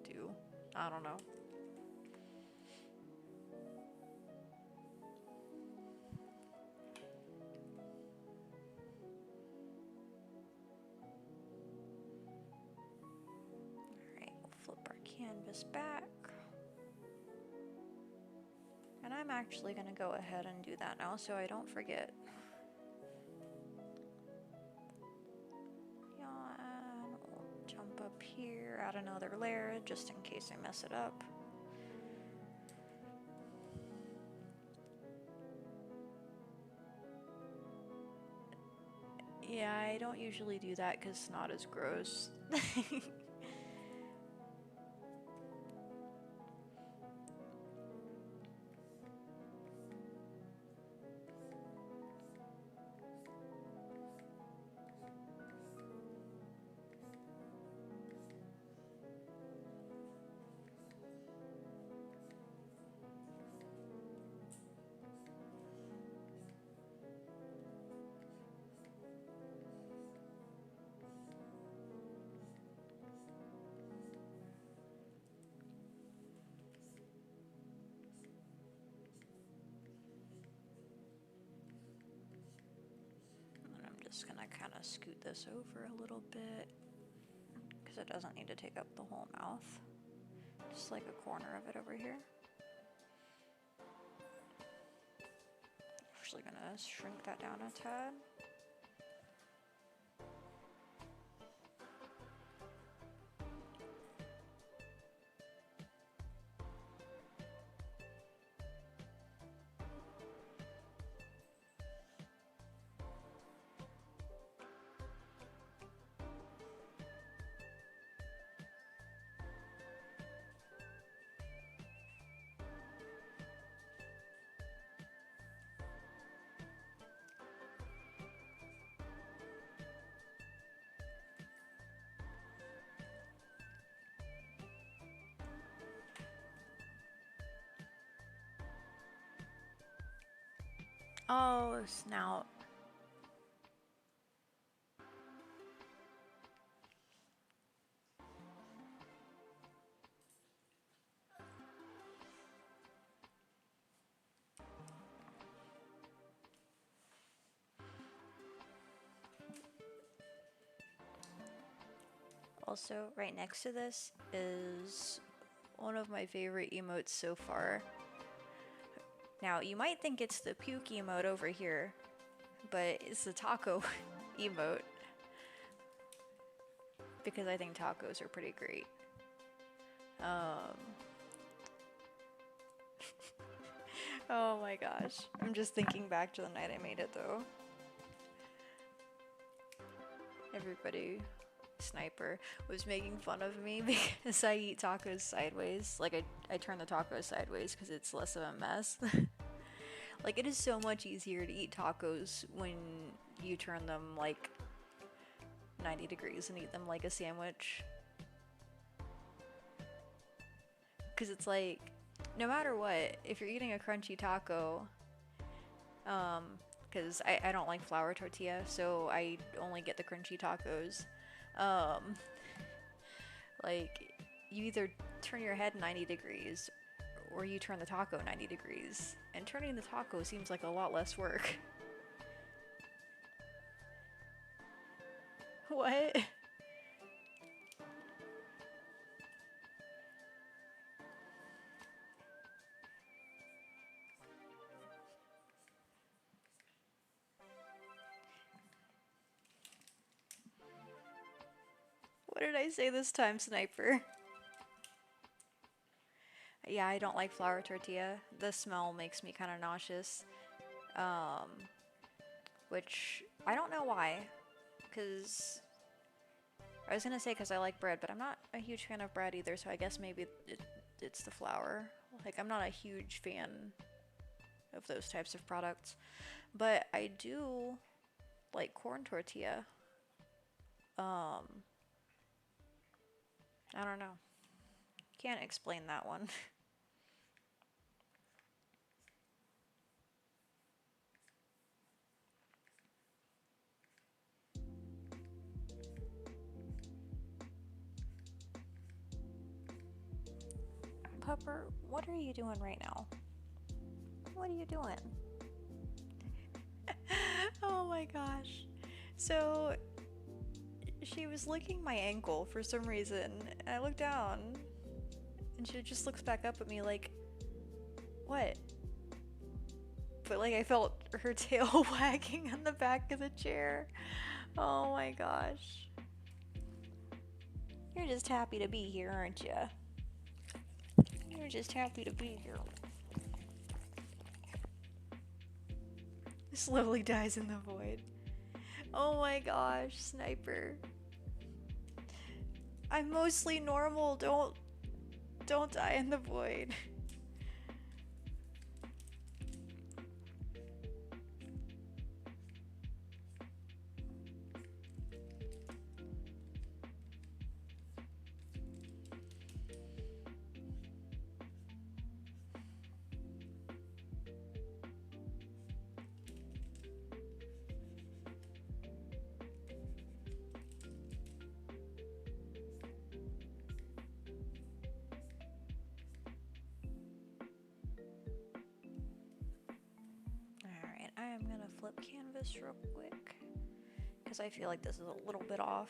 do. I don't know. Alright, we'll flip our canvas back. And I'm actually going to go ahead and do that now so I don't forget. Yawn, we'll jump up here, add another layer just in case I mess it up. Yeah, I don't usually do that because snot is gross. Just gonna kind of scoot this over a little bit because it doesn't need to take up the whole mouth. Just like a corner of it over here. Actually gonna shrink that down a tad. Oh, snout. Also, right next to this is one of my favorite emotes so far. Now, you might think it's the puke emote over here, but it's the taco emote. Because I think tacos are pretty great. Oh my gosh. I'm just thinking back to the night I made it though. Everybody, Sniper, was making fun of me because I eat tacos sideways. Like, I turn the tacos sideways because it's less of a mess. Like, it is so much easier to eat tacos when you turn them like 90 degrees and eat them like a sandwich. Because it's like, no matter what, if you're eating a crunchy taco, because I don't like flour tortilla, so I only get the crunchy tacos. Like, you either turn your head 90 degrees or you turn the taco 90 degrees. And turning the taco seems like a lot less work. What? What did I say this time, Sniper? Yeah, I don't like flour tortilla. The smell makes me kind of nauseous. Which I don't know why. Because I was gonna say because I like bread, but I'm not a huge fan of bread either, so I guess maybe it's the flour. Like, I'm not a huge fan of those types of products. But I do like corn tortilla. I don't know. Can't explain that one. Pupper, what are you doing right now? What are you doing? Oh my gosh. So, she was licking my ankle for some reason. And I looked down, and she just looks back up at me like, what? But like, I felt her tail wagging on the back of the chair. Oh my gosh. You're just happy to be here, aren't you? You're just happy to be here. Slowly dies in the void. Oh my gosh, Sniper. I'm mostly normal. Don't die in the void. Alright, I am gonna flip canvas real quick because I feel like this is a little bit off.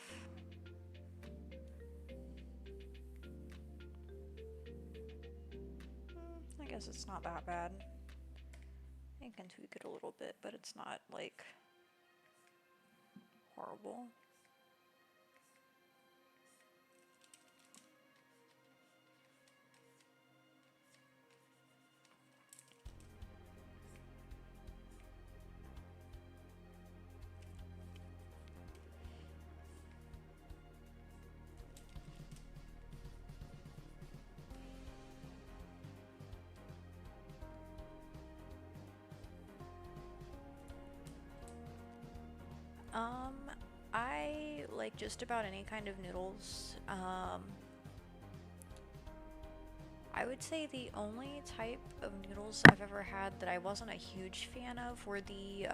I guess it's not that bad. I can tweak it a little bit, but it's not like horrible. Um, I like just about any kind of noodles. I would say the only type of noodles I've ever had that I wasn't a huge fan of were the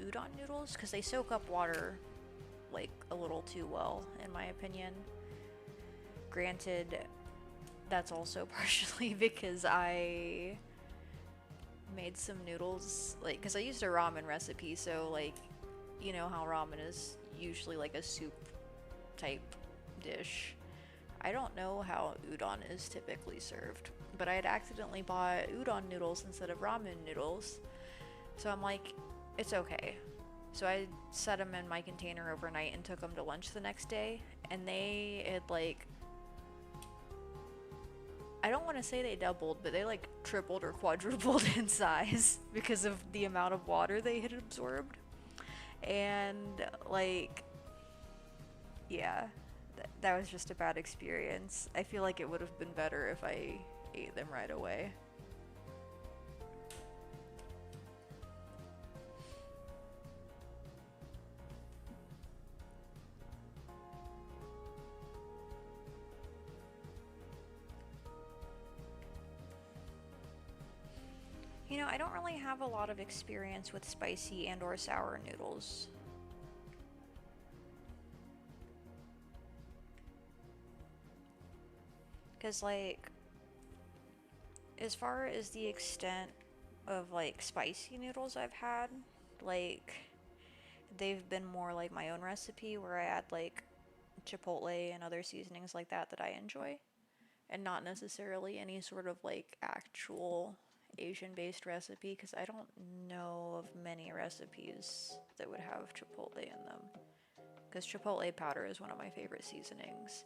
udon noodles because they soak up water like a little too well, in my opinion. Granted, that's also partially because I made some noodles, like, because I used a ramen recipe, so, like, you know how ramen is usually like a soup type dish. I don't know how udon is typically served, but I had accidentally bought udon noodles instead of ramen noodles, so I'm like, it's okay. So I set them in my container overnight and took them to lunch the next day, and they had like, I don't want to say they doubled, but they like tripled or quadrupled in size because of the amount of water they had absorbed. And like, yeah, that was just a bad experience. I feel like it would have been better if I ate them right away. You know, I don't really have a lot of experience with spicy and or sour noodles. Cause like, as far as the extent of like spicy noodles I've had, like they've been more like my own recipe where I add like chipotle and other seasonings like that that I enjoy, and not necessarily any sort of like actual Asian based recipe because I don't know of many recipes that would have chipotle in them. Because chipotle powder is one of my favorite seasonings.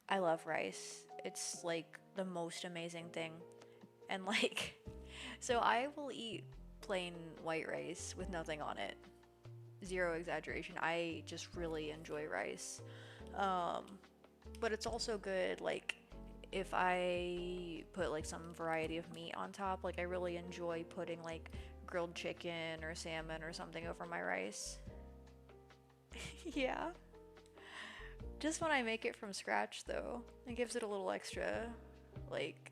I love rice. It's like the most amazing thing. And like, so I will eat plain white rice with nothing on it. Zero exaggeration. I just really enjoy rice. Um, but it's also good, like, if I put like some variety of meat on top, like I really enjoy putting like grilled chicken or salmon or something over my rice. Yeah. Just when I make it from scratch though, it gives it a little extra, like,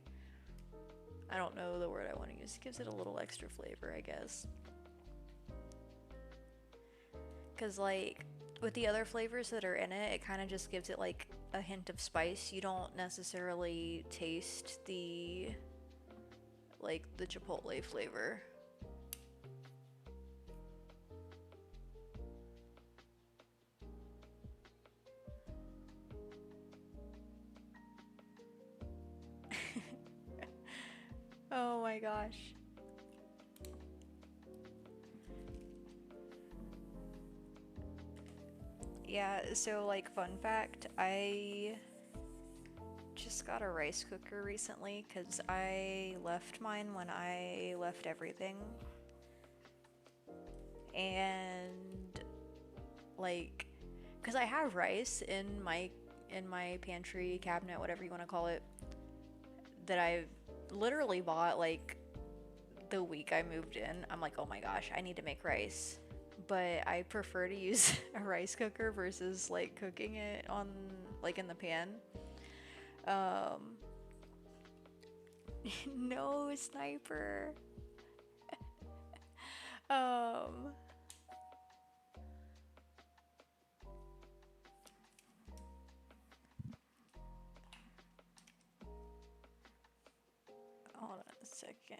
I don't know the word I want to use. It gives it a little extra flavor, I guess. Cuz like with the other flavors that are in it, it kind of just gives it like a hint of spice. You don't necessarily taste the chipotle flavor. Oh my gosh. Yeah, so like fun fact, I just got a rice cooker recently because I left mine when I left everything. And like, because I have rice in my pantry cabinet, whatever you want to call it, that I literally bought like the week I moved in. I'm like, oh my gosh, I need to make rice. But I prefer to use a rice cooker versus like cooking it on like in the pan. Um, no, sniper. Um, hold on a second.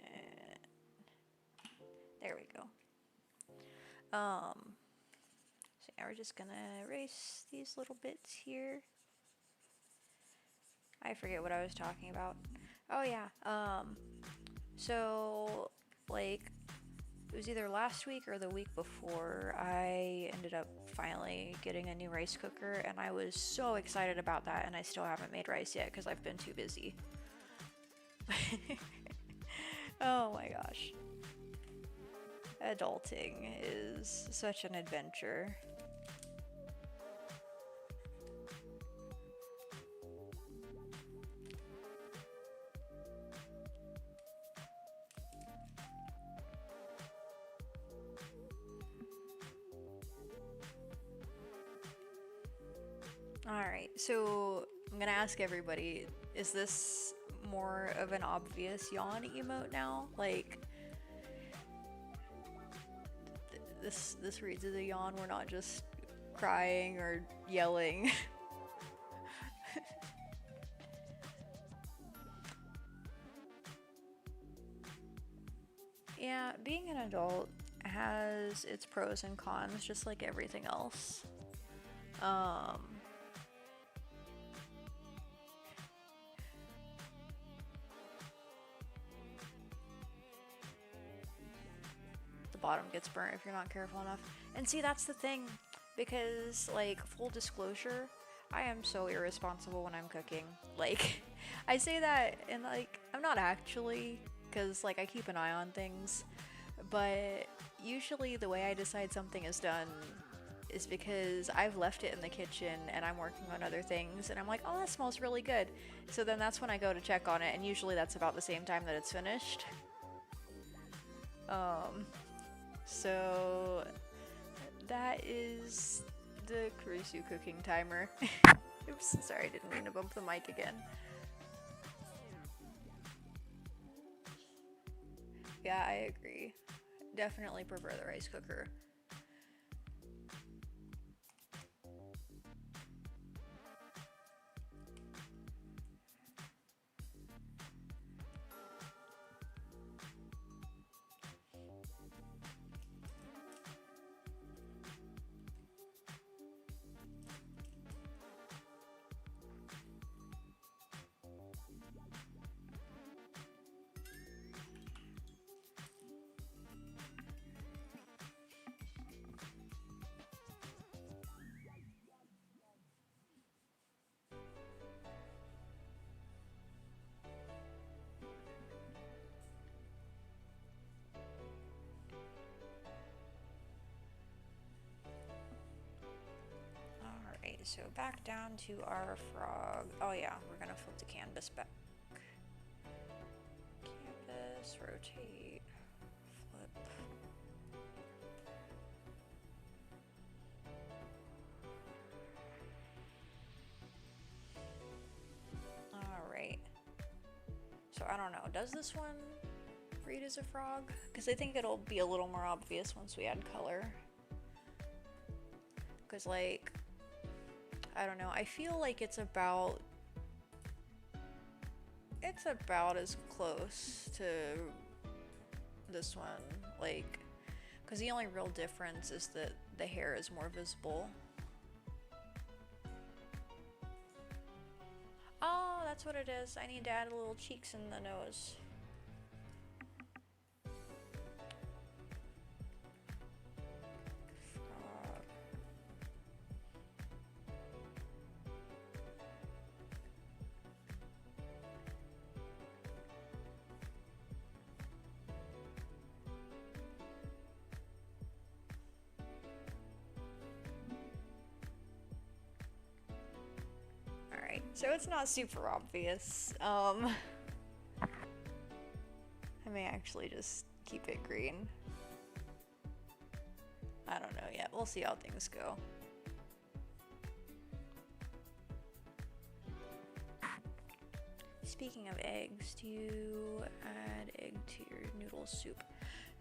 There we go. Now we're just gonna erase these little bits here. I forget what I was talking about. Oh yeah, so like it was either last week or the week before I ended up finally getting a new rice cooker, and I was so excited about that, and I still haven't made rice yet because I've been too busy. Oh my gosh. Adulting is such an adventure. Alright, so I'm gonna ask everybody, is this more of an obvious yawn emote now? Like, this reads as a yawn, we're not just crying or yelling. Yeah, being an adult has its pros and cons, just like everything else. Um, the bottom gets burnt if you're not careful enough. And see, that's the thing, because, like, full disclosure, I am so irresponsible when I'm cooking. Like, I say that, and, like, I'm not actually, because, like, I keep an eye on things, but usually the way I decide something is done is because I've left it in the kitchen and I'm working on other things and I'm like, oh, that smells really good. So then that's when I go to check on it, and usually that's about the same time that it's finished. So that is the Kurisu cooking timer. Oops, sorry, I didn't mean to bump the mic again. Yeah, I agree. Definitely prefer the rice cooker. Alright, so back down to our frog. Oh yeah, we're gonna flip the canvas back. Canvas, rotate, flip. Alright. So I don't know, does this one read as a frog? Because I think it'll be a little more obvious once we add color. Because, like, I don't know, I feel like it's about as close to this one, like, because the only real difference is that the hair is more visible. Oh, that's what it is. I need to add a little cheeks in the nose. Alright, so it's not super obvious. I may actually just keep it green. I don't know yet. We'll see how things go. Speaking of eggs, do you add egg to your noodle soup?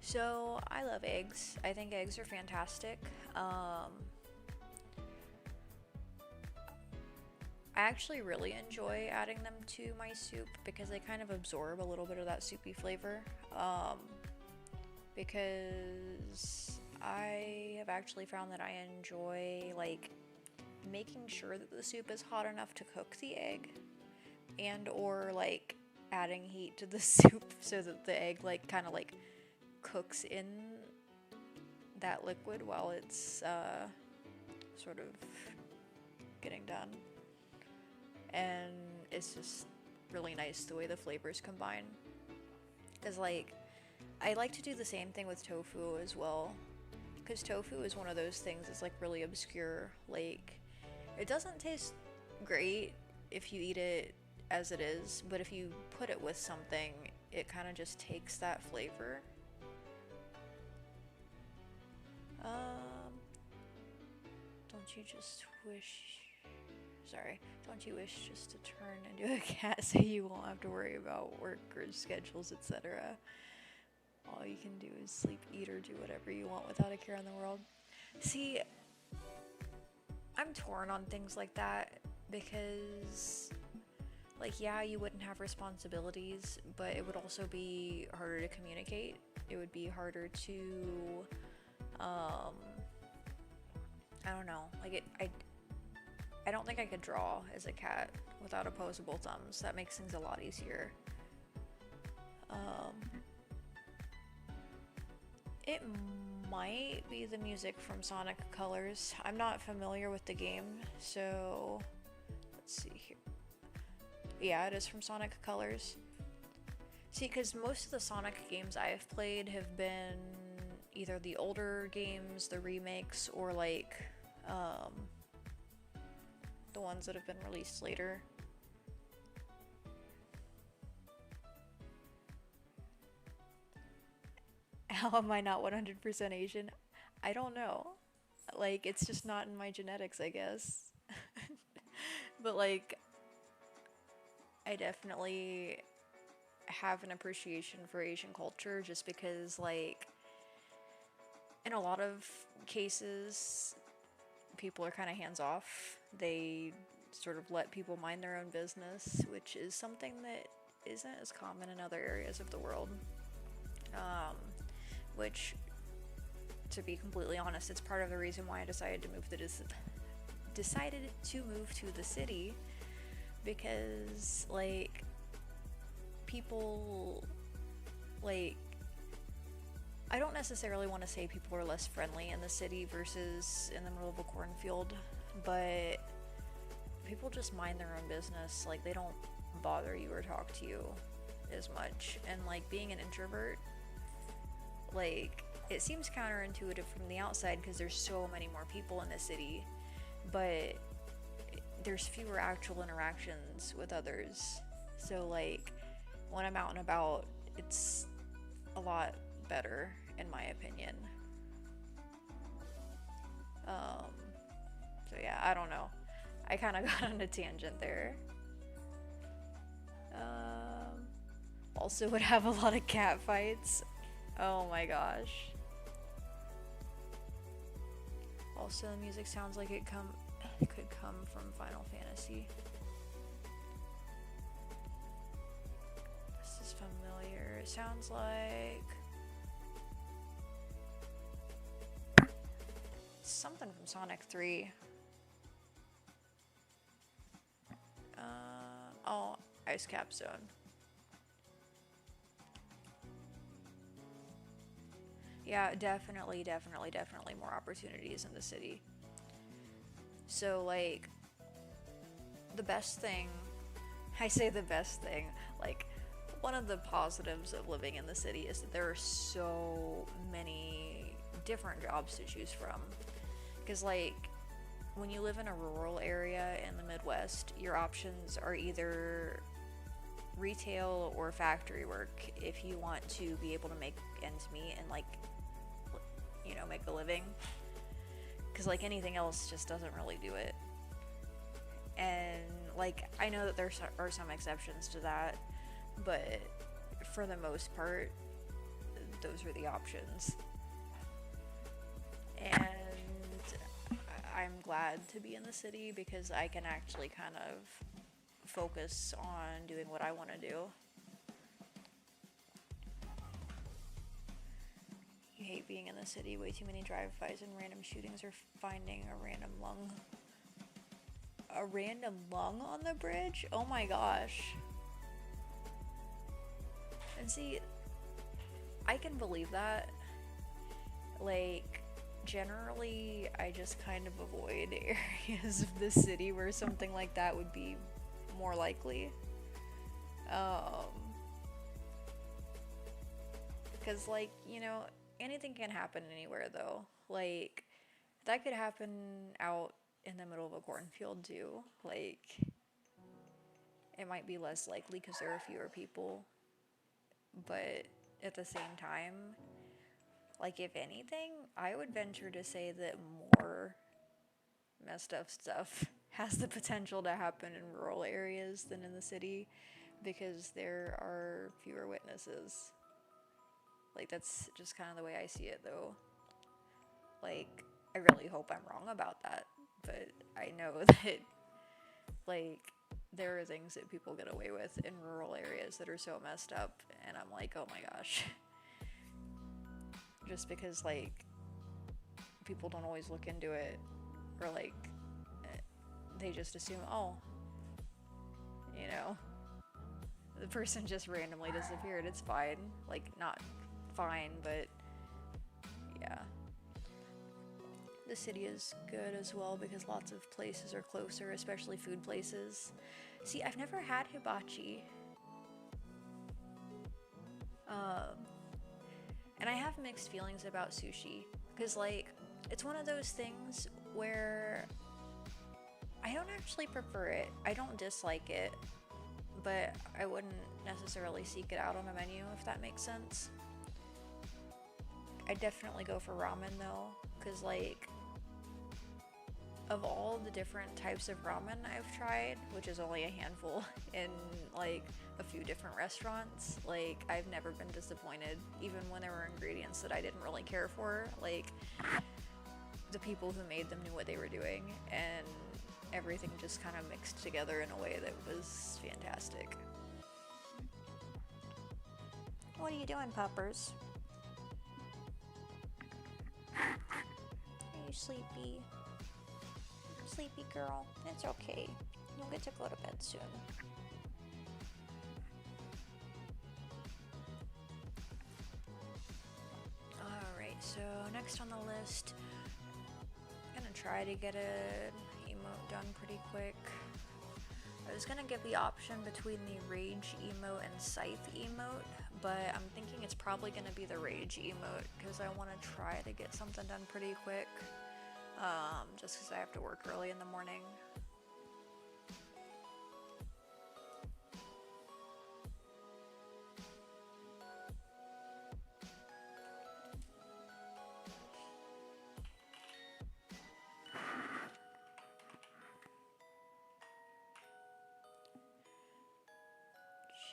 So, I love eggs. I think eggs are fantastic. I actually really enjoy adding them to my soup because they kind of absorb a little bit of that soupy flavor. Because I have actually found that I enjoy like making sure that the soup is hot enough to cook the egg, and or like adding heat to the soup so that the egg like kind of like cooks in that liquid while it's sort of getting done. And it's just really nice the way the flavors combine. Because like I like to do the same thing with tofu as well. Because tofu is one of those things that's like really obscure. Like it doesn't taste great if you eat it as it is, but if you put it with something, it kind of just takes that flavor. Um, don't you just wish. Sorry, don't you wish just to turn into a cat so you won't have to worry about work or schedules, etc.? All you can do is sleep, eat, or do whatever you want without a care in the world. See, I'm torn on things like that because, like, yeah, you wouldn't have responsibilities, but it would also be harder to communicate. It would be harder to, um, I don't know. Like, I don't think I could draw as a cat without opposable thumbs. That makes things a lot easier. Um, it might be the music from Sonic Colors. I'm not familiar with the game, so let's see here. Yeah, it is from Sonic Colors. See, because most of the Sonic games I've played have been either the older games, the remakes, or like the ones that have been released later. How am I not 100% Asian? I don't know. Like, it's just not in my genetics, I guess. But, like, I definitely have an appreciation for Asian culture just because, like, in a lot of cases, people are kind of hands off. They sort of let people mind their own business, which is something that isn't as common in other areas of the world. Um, which, to be completely honest, it's part of the reason why I decided to move to the city, because like people like I don't necessarily want to say people are less friendly in the city versus in the middle of a cornfield, but people just mind their own business. Like, they don't bother you or talk to you as much. And like being an introvert, like, it seems counterintuitive from the outside because there's so many more people in the city, but there's fewer actual interactions with others. So like when I'm out and about, it's a lot better in my opinion. Um, so yeah, I don't know. I kind of got on a tangent there. Also would have a lot of cat fights. Oh my gosh. Also, the music sounds like it could come from Final Fantasy. This is familiar. It sounds like something from Sonic 3. Oh, Ice Cap Zone. Yeah, definitely more opportunities in the city. So, like, the best thing, I say the best thing, like, one of the positives of living in the city is that there are so many different jobs to choose from. Because, like, when you live in a rural area in the Midwest, your options are either retail or factory work if you want to be able to make ends meet and, like, you know, make a living. Because, like, anything else just doesn't really do it. And, like, I know that there are some exceptions to that, but for the most part, those are the options. And I'm glad to be in the city because I can actually kind of focus on doing what I want to do. You hate being in the city. Way too many drive-bys and random shootings, or finding a random lung. A random lung on the bridge? Oh my gosh. And see, I can believe that. Like, generally, I just kind of avoid areas of the city where something like that would be more likely. Because, like, you know, anything can happen anywhere, though. Like, that could happen out in the middle of a cornfield, too. Like, it might be less likely because there are fewer people. But at the same time, like, if anything, I would venture to say that more messed up stuff has the potential to happen in rural areas than in the city because there are fewer witnesses. Like, that's just kind of the way I see it, though. Like, I really hope I'm wrong about that, but I know that, like, there are things that people get away with in rural areas that are so messed up, and I'm like, oh my gosh. Just because, like, people don't always look into it, or, like, they just assume, oh, you know, the person just randomly disappeared. It's fine. Like, not fine, but yeah. The city is good as well because lots of places are closer, especially food places. See, I've never had hibachi. And I have mixed feelings about sushi because, like, it's one of those things where I don't actually prefer it. I don't dislike it, but I wouldn't necessarily seek it out on a menu, if that makes sense. I definitely go for ramen though, because, like, of all the different types of ramen I've tried, which is only a handful in, like, a few different restaurants, like, I've never been disappointed, even when there were ingredients that I didn't really care for. Like, the people who made them knew what they were doing, and everything just kind of mixed together in a way that was fantastic. What are you doing, puppers? Are you sleepy? Sleepy girl? It's okay. You'll get to go to bed soon. Alright, so next on the list, I'm gonna try to get an emote done pretty quick. I was gonna get the option between the Rage emote and Scythe emote, but I'm thinking it's probably gonna be the Rage emote because I want to try to get something done pretty quick. Just because I have to work early in the morning.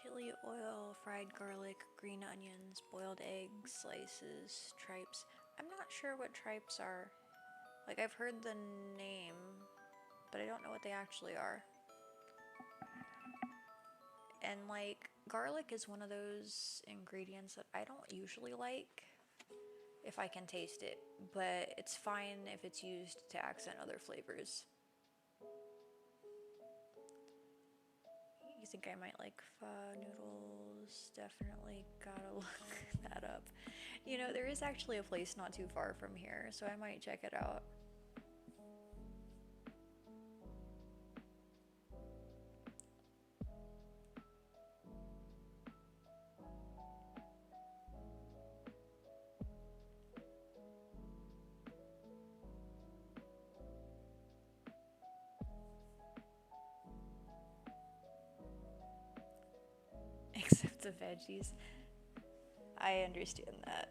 Chili oil, fried garlic, green onions, boiled eggs, slices, tripes. I'm not sure what tripes are. Like, I've heard the name, but I don't know what they actually are. And, like, garlic is one of those ingredients that I don't usually like if I can taste it, but it's fine if it's used to accent other flavors. You think I might like pho noodles? Definitely gotta look that up. You know, there is actually a place not too far from here, so I might check it out. Except the veggies. I understand that.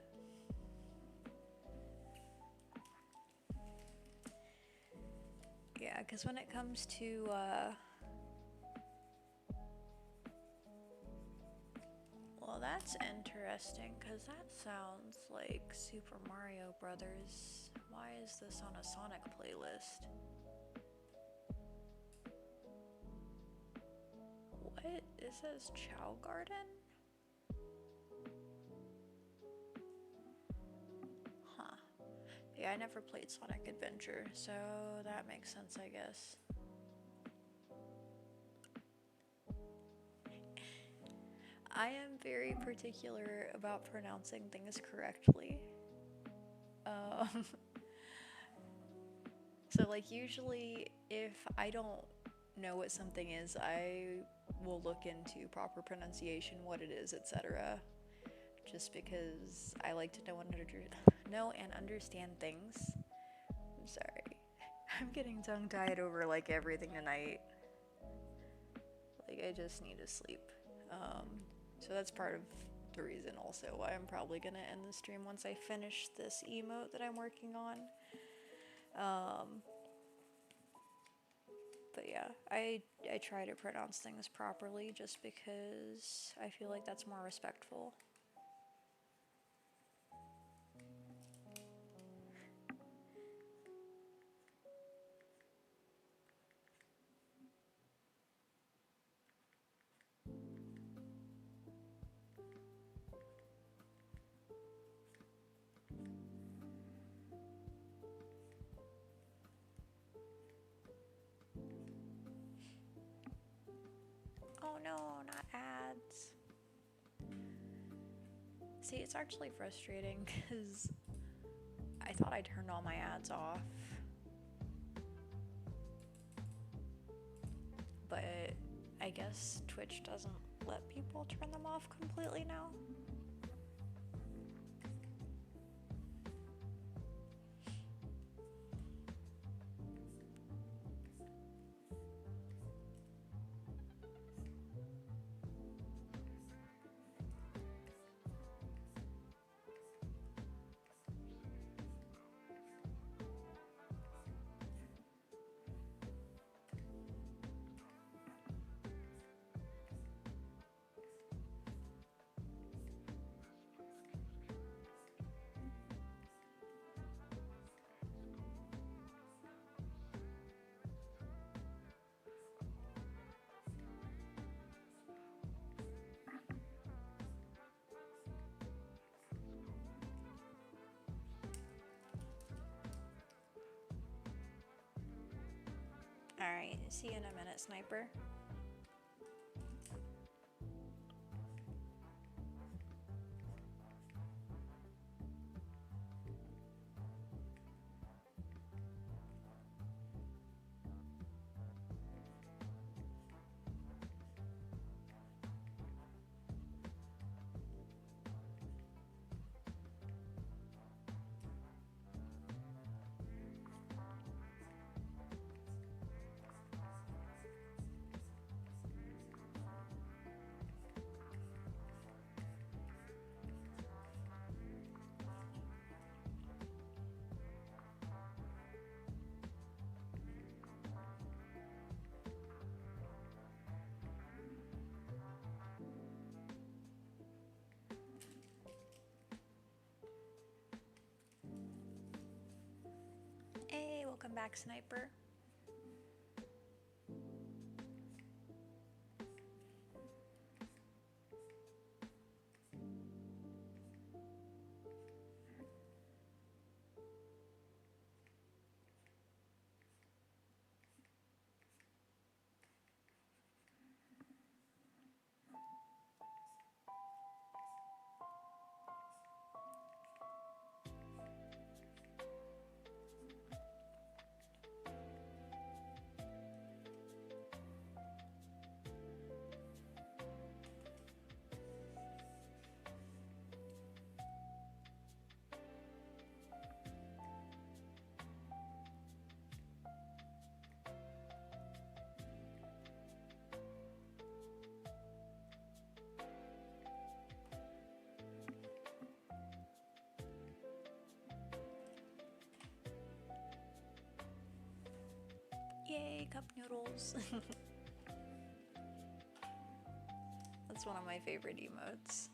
Yeah, because when it comes to, well, that's interesting, because that sounds like Super Mario Brothers. Why is this on a Sonic playlist? What? It says Chow Garden? I never played Sonic Adventure, so that makes sense, I guess. I am very particular about pronouncing things correctly. Um, so, like, usually if I don't know what something is, I will look into proper pronunciation, what it is, etc. Just because I like to know and understand things. I'm sorry. I'm getting tongue-tied over like everything tonight. Like I just need to sleep. So that's part of the reason also why I'm probably gonna end the stream once I finish this emote that I'm working on. But yeah, I try to pronounce things properly just because I feel like that's more respectful. Oh no, not ads. See, it's actually frustrating because I thought I turned all my ads off. But I guess Twitch doesn't let people turn them off completely now. Alright, see you in a minute, Sniper. Hey, welcome back, Sniper. Yay, cup noodles. That's one of my favorite emotes.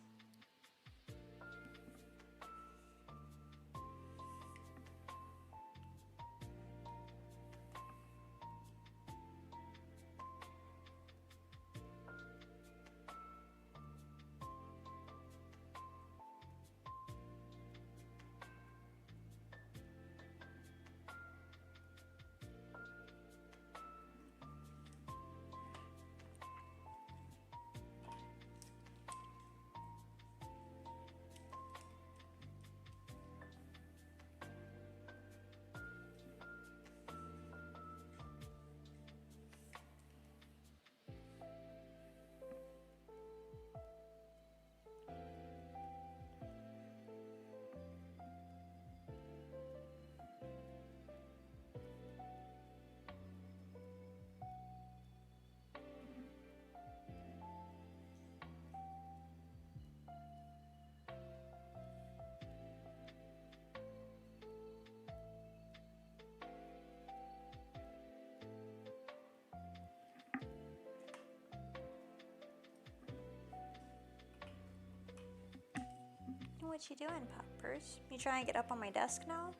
what you doing, Poppers? You trying to get up on my desk now?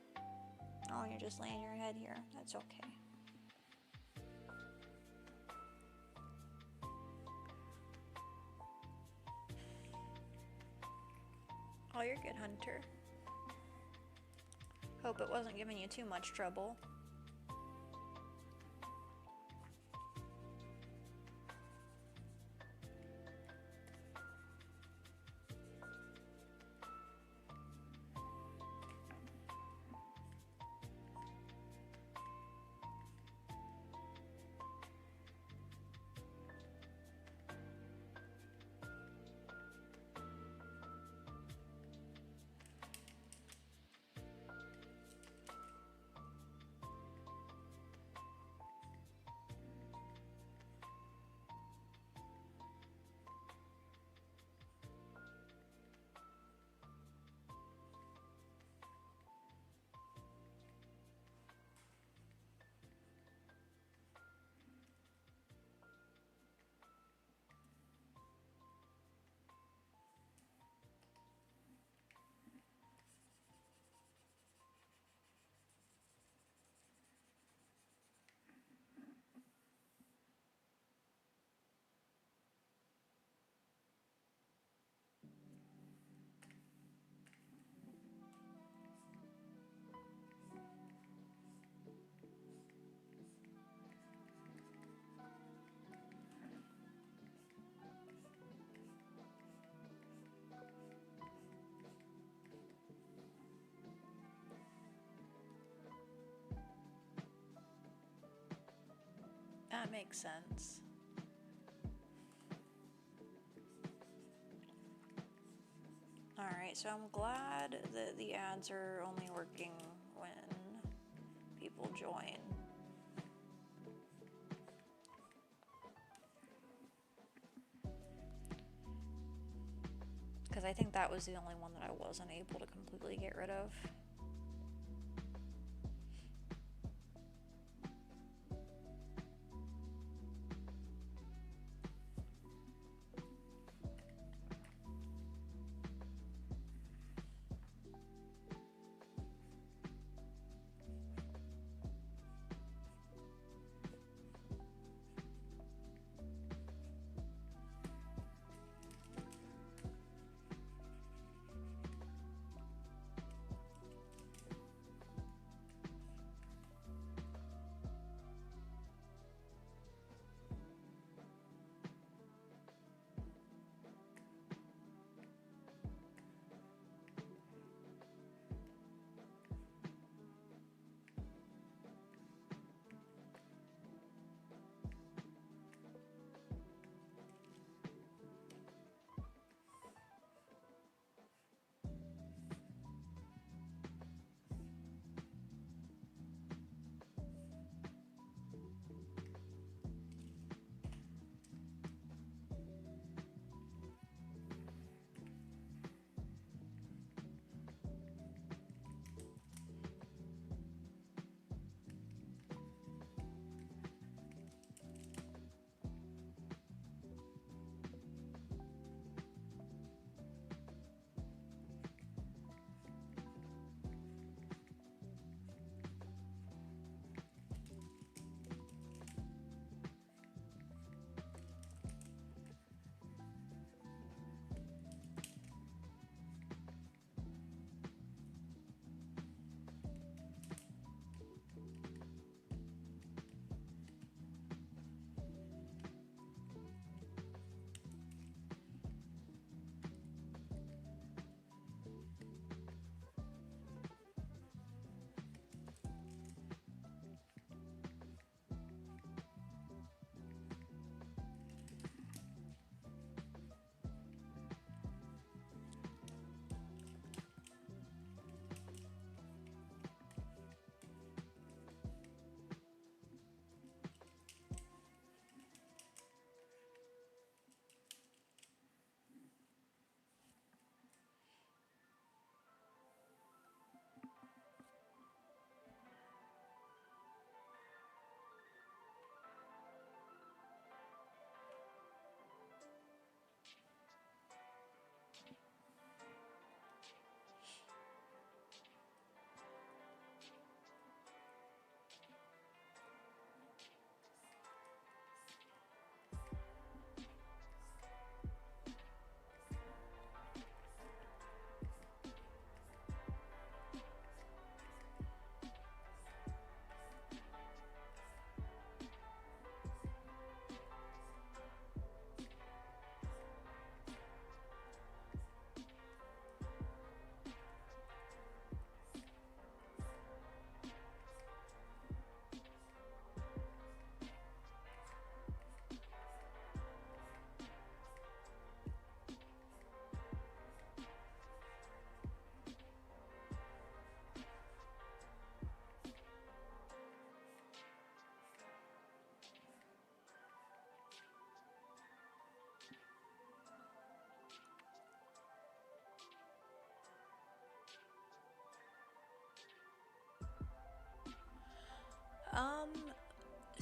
Oh, you're just laying your head here. That's okay. Oh, you're good, Hunter. Hope it wasn't giving you too much trouble. That makes sense. Alright, so I'm glad that the ads are only working when people join. Because I think that was the only one that I wasn't able to completely get rid of.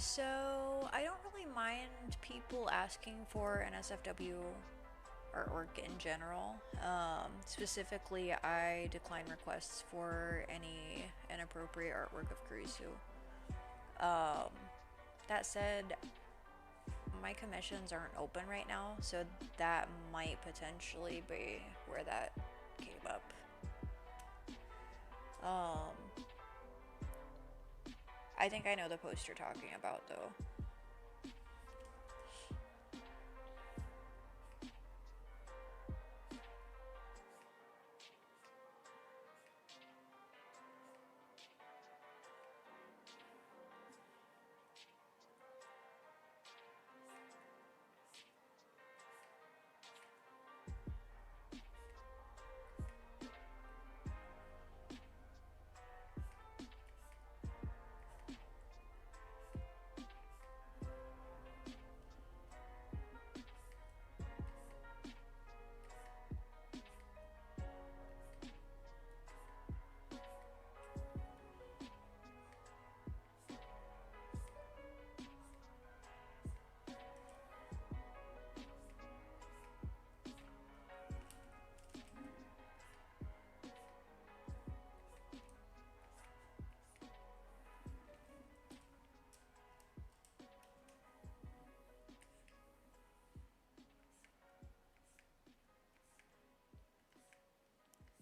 So I don't really mind people asking for an SFW artwork in general. Specifically, I decline requests for any inappropriate artwork of Kurisu. Um, that said, my commissions aren't open right now, so that might potentially be where that came up. Um, I think I know the post you're talking about, though.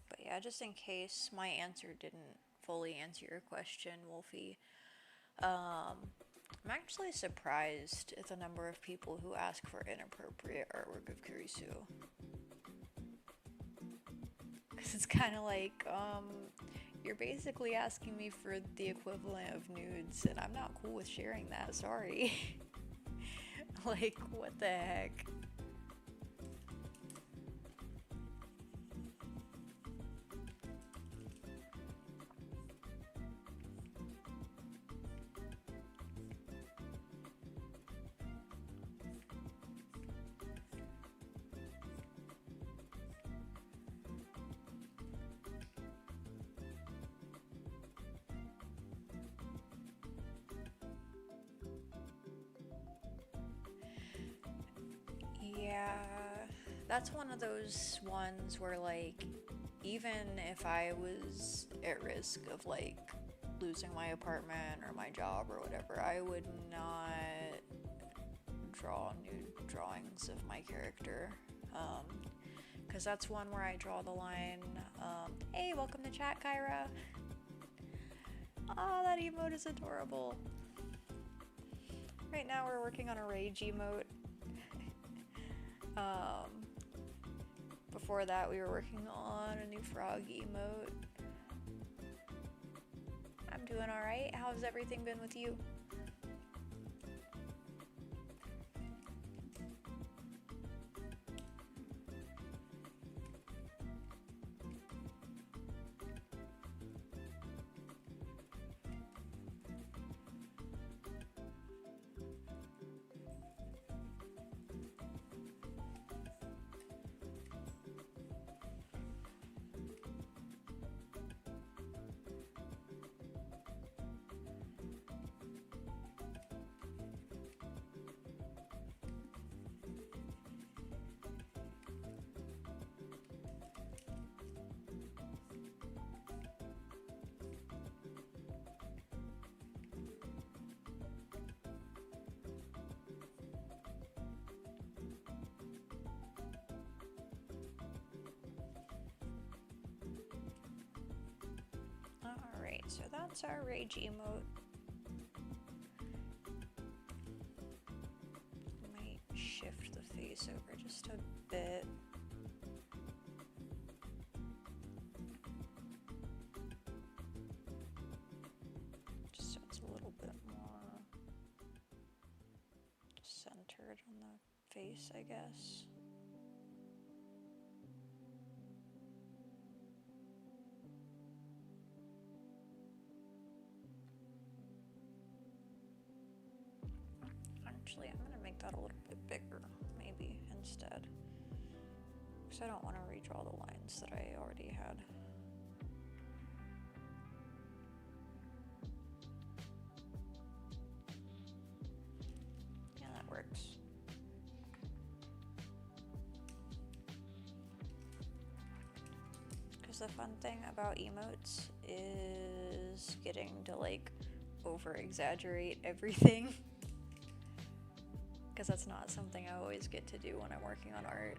But yeah, just in case my answer didn't fully answer your question, Wolfie, I'm actually surprised at the number of people who ask for inappropriate artwork of Kurisu. Because it's kind of like, you're basically asking me for the equivalent of nudes, and I'm not cool with sharing that, sorry. Like, what the heck? Yeah, that's one of those ones where, like, even if I was at risk of, like, losing my apartment or my job or whatever, I would not draw nude drawings of my character. Because that's one where I draw the line. Hey, welcome to chat, Kyra. Oh, that emote is adorable. Right now we're working on a rage emote. Before that we were working on a new frog emote. I'm doing alright. How's everything been with you? Alright, so that's our rage emote. Might shift the face over just a bit. Just so it's a little bit more centered on the face, I guess. Actually, I'm gonna make that a little bit bigger, maybe, instead. Because I don't want to redraw the lines that I already had. Because the fun thing about emotes is getting to like over exaggerate everything. Because that's not something I always get to do when I'm working on art.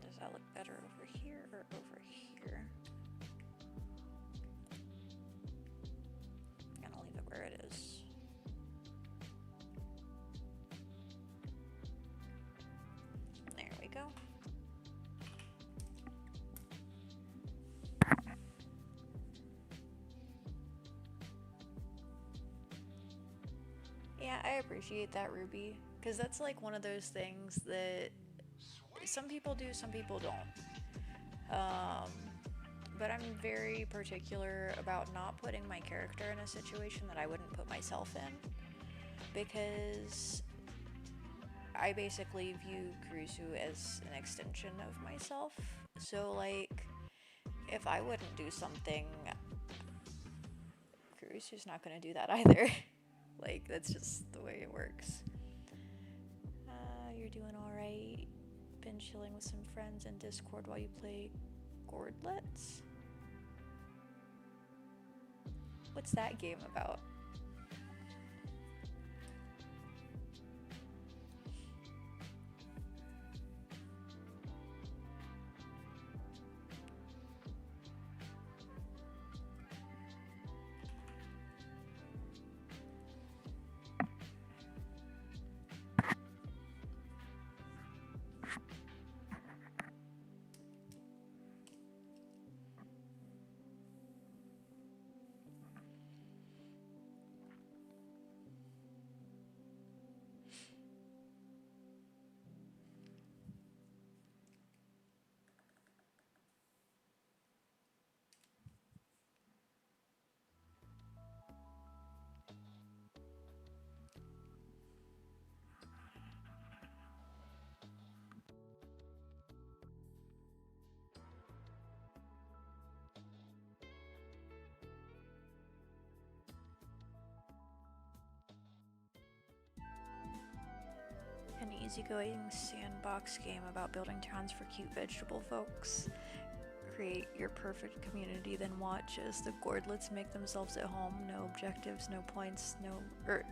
Does that look better over here or over here? I'm gonna leave it where it is. There we go. Yeah, I appreciate that, Ruby, because that's like one of those things that some people do, some people don't. But I'm very particular about not putting my character in a situation that I wouldn't put myself in, because I basically view Kurisu as an extension of myself. So, like, if I wouldn't do something, Kurisu's not gonna do that either. Like, that's just the way it works. You're doing alright. Been chilling with some friends in Discord while you play Gordlets? What's that game about? An easygoing sandbox game about building towns for cute vegetable folks. Create your perfect community, then watch as the Gordlets make themselves at home. No objectives, no points,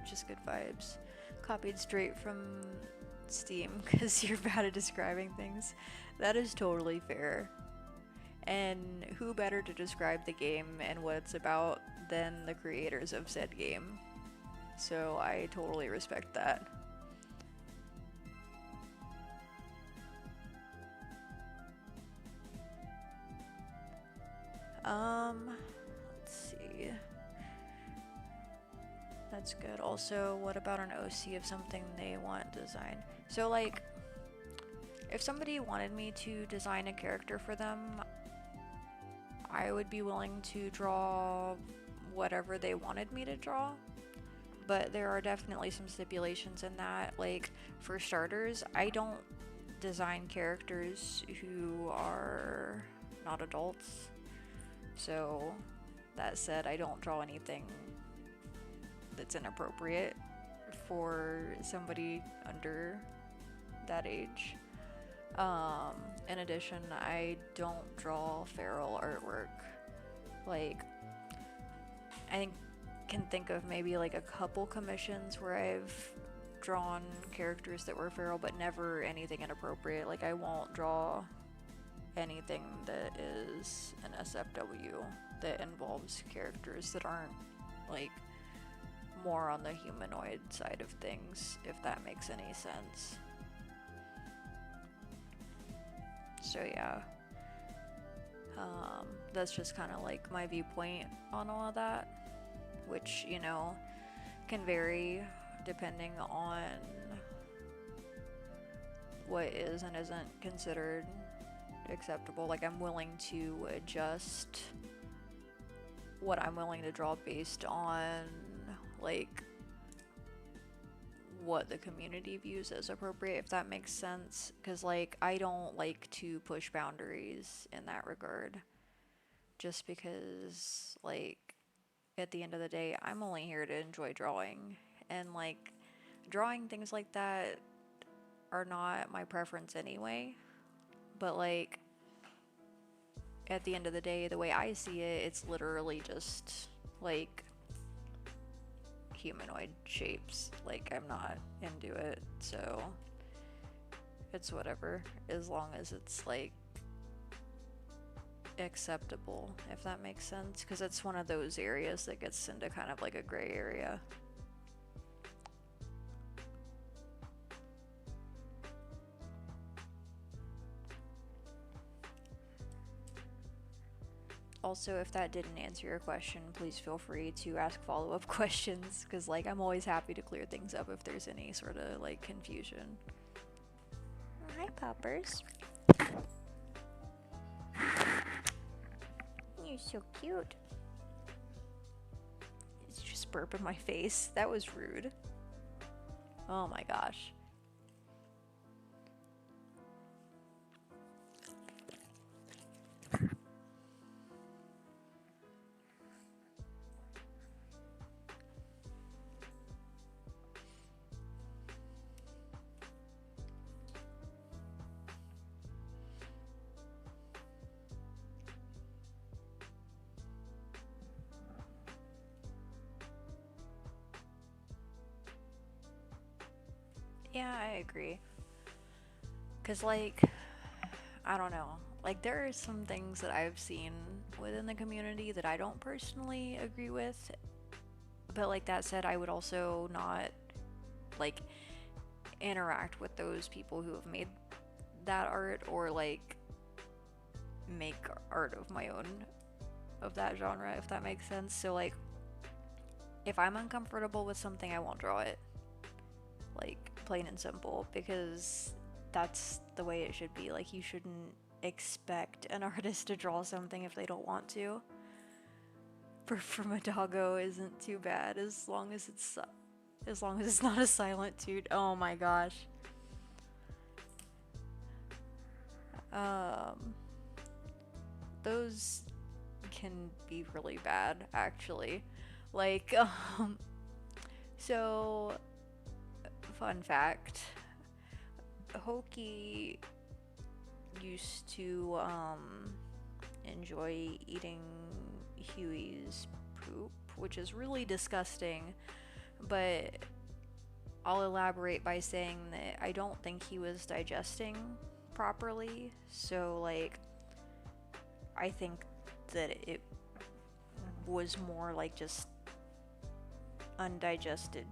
just good vibes. Copied straight from Steam because you're bad at describing things. That is totally fair. And who better to describe the game and what it's about than the creators of said game? So I totally respect that. Let's see. That's good. Also, what about an OC of something they want designed? So, like, if somebody wanted me to design a character for them, I would be willing to draw whatever they wanted me to draw. But there are definitely some stipulations in that. Like, for starters, I don't design characters who are not adults. So, that said, I don't draw anything that's inappropriate for somebody under that age. In addition, I don't draw feral artwork. Like, I can think of maybe like a couple commissions where I've drawn characters that were feral, but never anything inappropriate. Like, I won't draw anything that is an SFW that involves characters that aren't like more on the humanoid side of things, if that makes any sense. So yeah, that's just kind of like my viewpoint on all of that, which, you know, can vary depending on what is and isn't considered acceptable. Like, I'm willing to adjust what I'm willing to draw based on like what the community views as appropriate, if that makes sense. Because, like, I don't like to push boundaries in that regard. Just because, like, at the end of the day, I'm only here to enjoy drawing. And, like, drawing things like that are not my preference anyway. But, like, at the end of the day, the way I see it, it's literally just, like, humanoid shapes. Like, I'm not into it, so it's whatever, as long as it's, like, acceptable, if that makes sense, because it's one of those areas that gets into kind of like a gray area. Also, if that didn't answer your question, please feel free to ask follow-up questions, because, like, I'm always happy to clear things up if there's any sort of, like, confusion. Hi, poppers. You're so cute. It's just burp in my face. That was rude. Oh my gosh. Yeah, I agree. Because, like, I don't know. Like, there are some things that I've seen within the community that I don't personally agree with. But, like, that said, I would also not, like, interact with those people who have made that art or, like, make art of my own of that genre, if that makes sense. So, like, if I'm uncomfortable with something, I won't draw it. Like, plain and simple, because that's the way it should be. Like, you shouldn't expect an artist to draw something if they don't want to. From a doggo isn't too bad, as long as it's not a silent toot. Oh my gosh. Those can be really bad, actually. Like, so, fun fact, Hoki used to, enjoy eating Huey's poop, which is really disgusting, but I'll elaborate by saying that I don't think he was digesting properly, so, like, I think that it was more like just undigested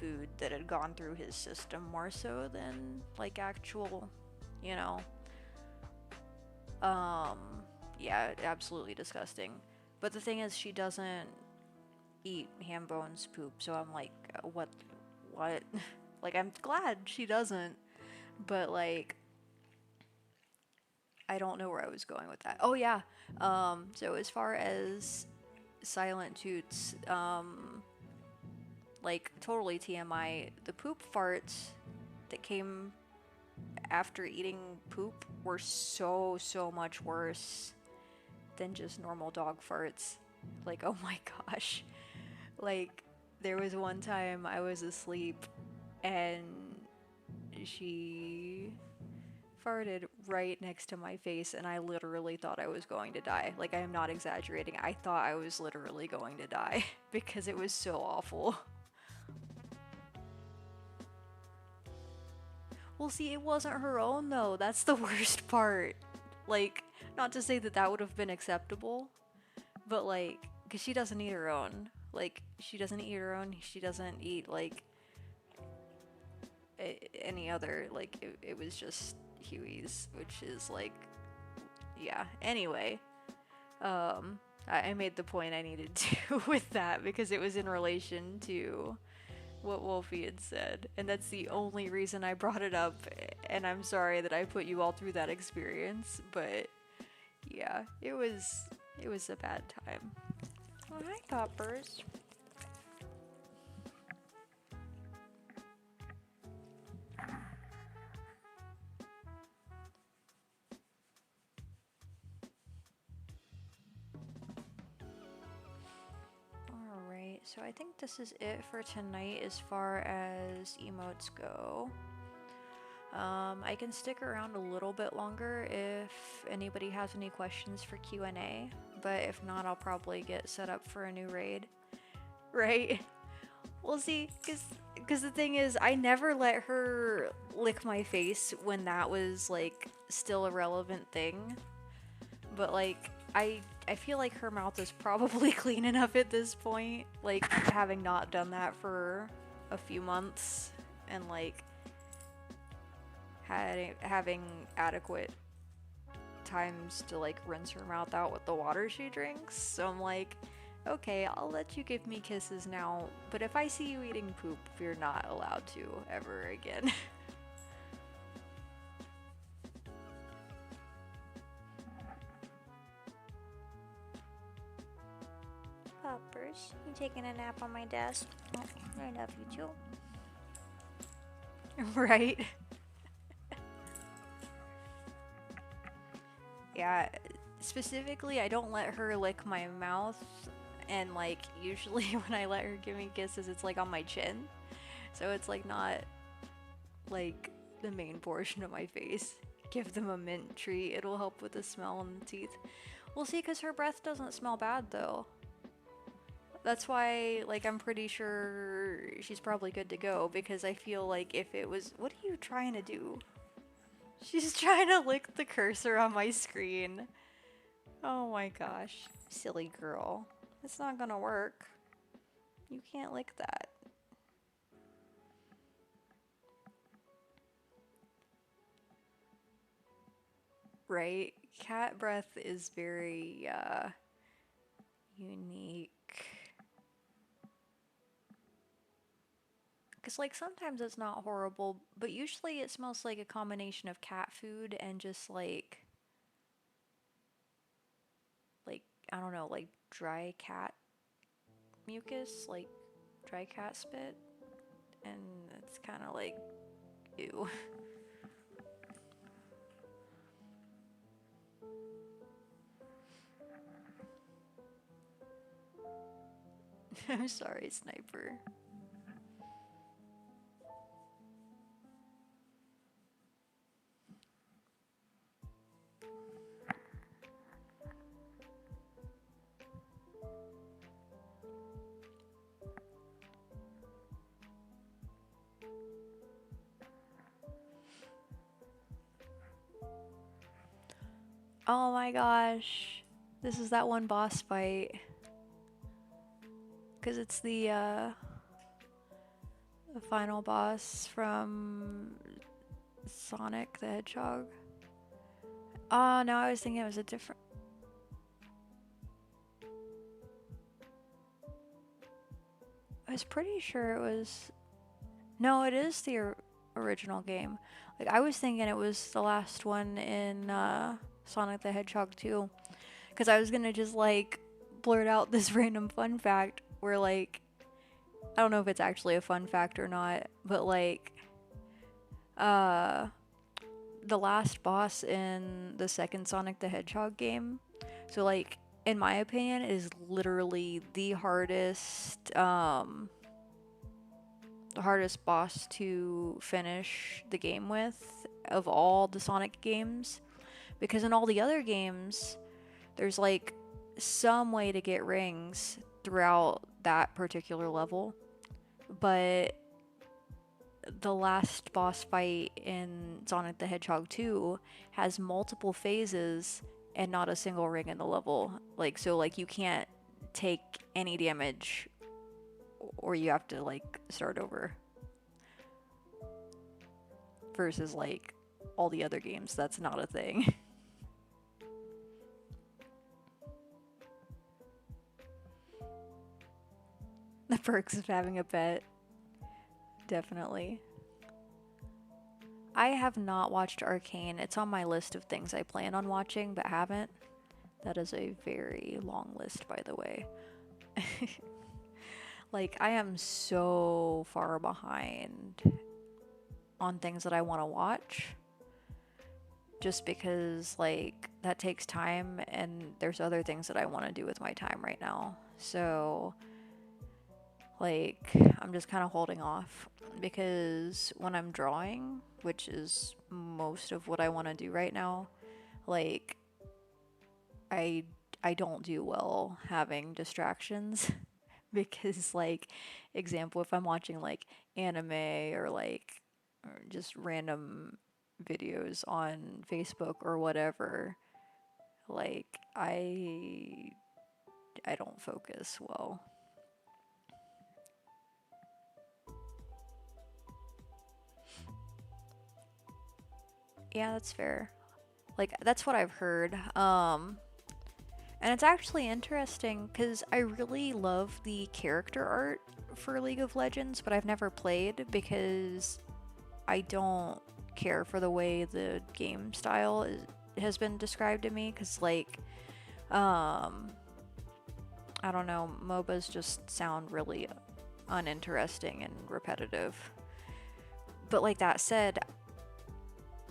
food that had gone through his system more so than, like, actual, you know, yeah, absolutely disgusting. But the thing is, she doesn't eat ham bones poop, so I'm like, what? Like, I'm glad she doesn't, but, like, I don't know where I was going with that. Oh yeah, so as far as silent toots, like, totally TMI, the poop farts that came after eating poop were so much worse than just normal dog farts. Like, oh my gosh. Like, there was one time I was asleep and she farted right next to my face, and I literally thought I was going to die. Like, I am not exaggerating. I thought I was literally going to die because it was so awful. Well, see, it wasn't her own, though. That's the worst part. Like, not to say that that would have been acceptable, but, like, because she doesn't eat her own. Like, she doesn't eat her own. She doesn't eat, like, any other. Like, it was just Huey's, which is, like, yeah. Anyway, I made the point I needed to with that because it was in relation to what Wolfie had said, and that's the only reason I brought it up, and I'm sorry that I put you all through that experience, but yeah, it was a bad time. Oh, hi, Poppers. So I think this is it for tonight as far as emotes go. I can stick around a little bit longer if anybody has any questions for Q&A, but if not, I'll probably get set up for a new raid. Right? We'll see, because the thing is, I never let her lick my face when that was, like, still a relevant thing. But, like, I feel like her mouth is probably clean enough at this point, like, having not done that for a few months, and, like, having adequate times to, like, rinse her mouth out with the water she drinks. So I'm like, okay, I'll let you give me kisses now, but if I see you eating poop, you're not allowed to ever again.
Poppers, you taking a nap on my desk? Oh, I love you too.
Right? Yeah, specifically, I don't let her lick my mouth, and, like, usually when I let her give me kisses, it's, like, on my chin. So it's, like, not, like, the main portion of my face. Give them a mint treat, it'll help with the smell in the teeth. We'll see, because her breath doesn't smell bad, though. That's why, like, I'm pretty sure she's probably good to go, because I feel like if it was... What are you trying to do? She's trying to lick the cursor on my screen. Oh my gosh. Silly girl. It's not gonna work. You can't lick that. Right? Cat breath is very, unique. Because, like, sometimes it's not horrible, but usually it smells like a combination of cat food and just, like, I don't know, like, dry cat mucus, like, dry cat spit. And it's kind of like, ew. I'm sorry, Sniper. Oh my gosh. This is that one boss fight. Because it's the final boss from Sonic the Hedgehog. Oh, no, I was thinking it was a different... I was pretty sure it was... No, it is the original game. Like, I was thinking it was the last one in Sonic the Hedgehog 2. Because I was gonna just, like, blurt out this random fun fact where, like, I don't know if it's actually a fun fact or not, but, like, the last boss in the second Sonic the Hedgehog game, so, like, in my opinion, is literally the hardest boss to finish the game with of all the Sonic games. Because in all the other games, there's, like, some way to get rings throughout that particular level. But the last boss fight in Sonic the Hedgehog 2 has multiple phases and not a single ring in the level. Like, so, like, you can't take any damage or you have to, like, start over. Versus, like, all the other games, that's not a thing. The perks of having a pet. Definitely. I have not watched Arcane. It's on my list of things I plan on watching, but haven't. That is a very long list, by the way. Like, I am so far behind on things that I want to watch. Just because, like, that takes time and there's other things that I want to do with my time right now. So, Like, I'm just kind of holding off because when I'm drawing, which is most of what I want to do right now, like, I I don't do well having distractions because like example if I'm watching like anime or just random videos on Facebook or whatever, like I don't focus well. Yeah, that's fair. Like that's what I've heard. And it's actually interesting cuz I really love the character art for League of Legends, but I've never played because I don't care for the way the game style has been described to me cuz like um I don't know, MOBAs just sound really uninteresting and repetitive. But like that said,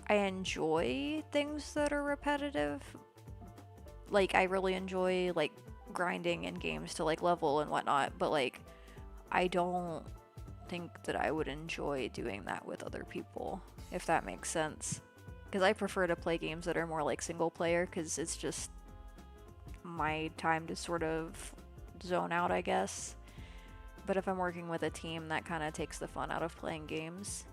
I enjoy things that are repetitive. Like I really enjoy like grinding in games to like level and whatnot, but like I don't think that I would enjoy doing that with other people, if that makes sense. Because I prefer to play games that are more like single player because it's just my time to sort of zone out, I guess. But if I'm working with a team, that kind of takes the fun out of playing games.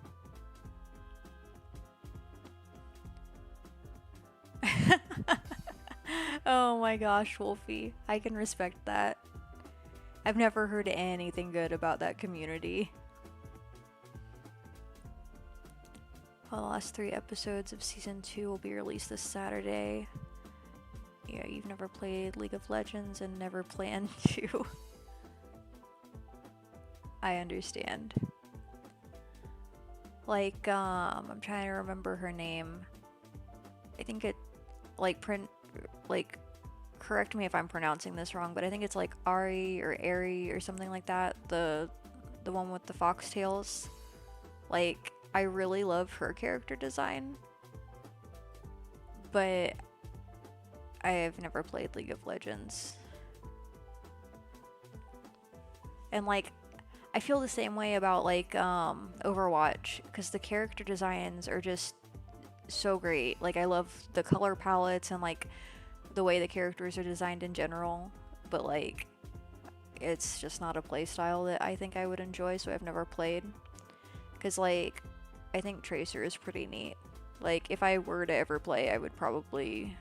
Oh my gosh, Wolfie. I can respect that. I've never heard anything good about that community. Well, the last 3 episodes of season 2 will be released this Saturday. Yeah, you've never played League of Legends and never plan to. I understand. Like, I'm trying to remember her name. I think it, like, like, correct me if I'm pronouncing this wrong, but I think it's like Ari or Ari or something like that. The one with the foxtails. Like, I really love her character design, but I have never played League of Legends. And like, I feel the same way about like Overwatch because the character designs are just so great. Like I love the color palettes and like the way the characters are designed in general, but like it's just not a play style that I think I would enjoy, so I've never played. Cuz like I think Tracer is pretty neat. Like if I were to ever play, I would probably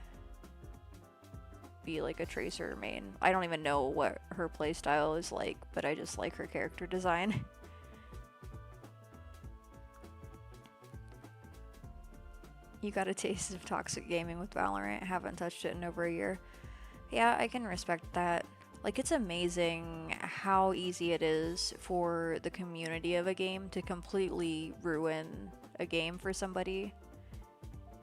be like a Tracer main. I don't even know what her play style is like, but I just like her character design. You got a taste of toxic gaming with Valorant. Haven't touched it in over a year. Yeah, I can respect that. Like, it's amazing how easy it is for the community of a game to completely ruin a game for somebody.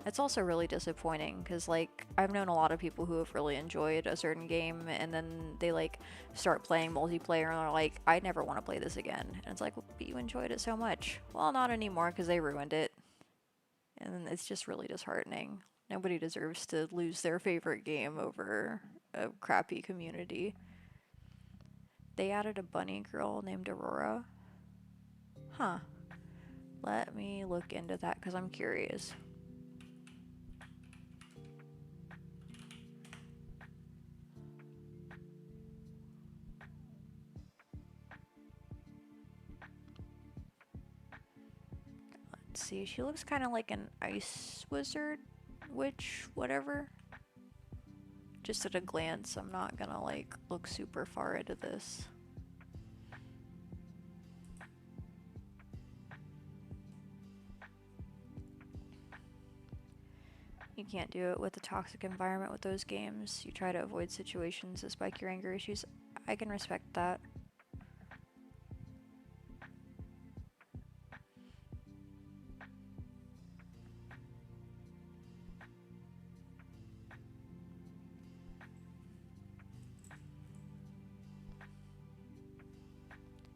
It's also really disappointing because, like, I've known a lot of people who have really enjoyed a certain game and then they, like, start playing multiplayer and they're like, I never want to play this again. And it's like, well, but you enjoyed it so much. Well, not anymore because they ruined it. And it's just really disheartening. Nobody deserves to lose their favorite game over a crappy community. They added a bunny girl named Aurora. Huh. Let me look into that because I'm curious. Let's see. She looks kind of like an ice wizard, witch, whatever. Just at a glance, I'm not gonna like look super far into this. You can't do it with a toxic environment with those games. You try to avoid situations that spike your anger issues. I can respect that.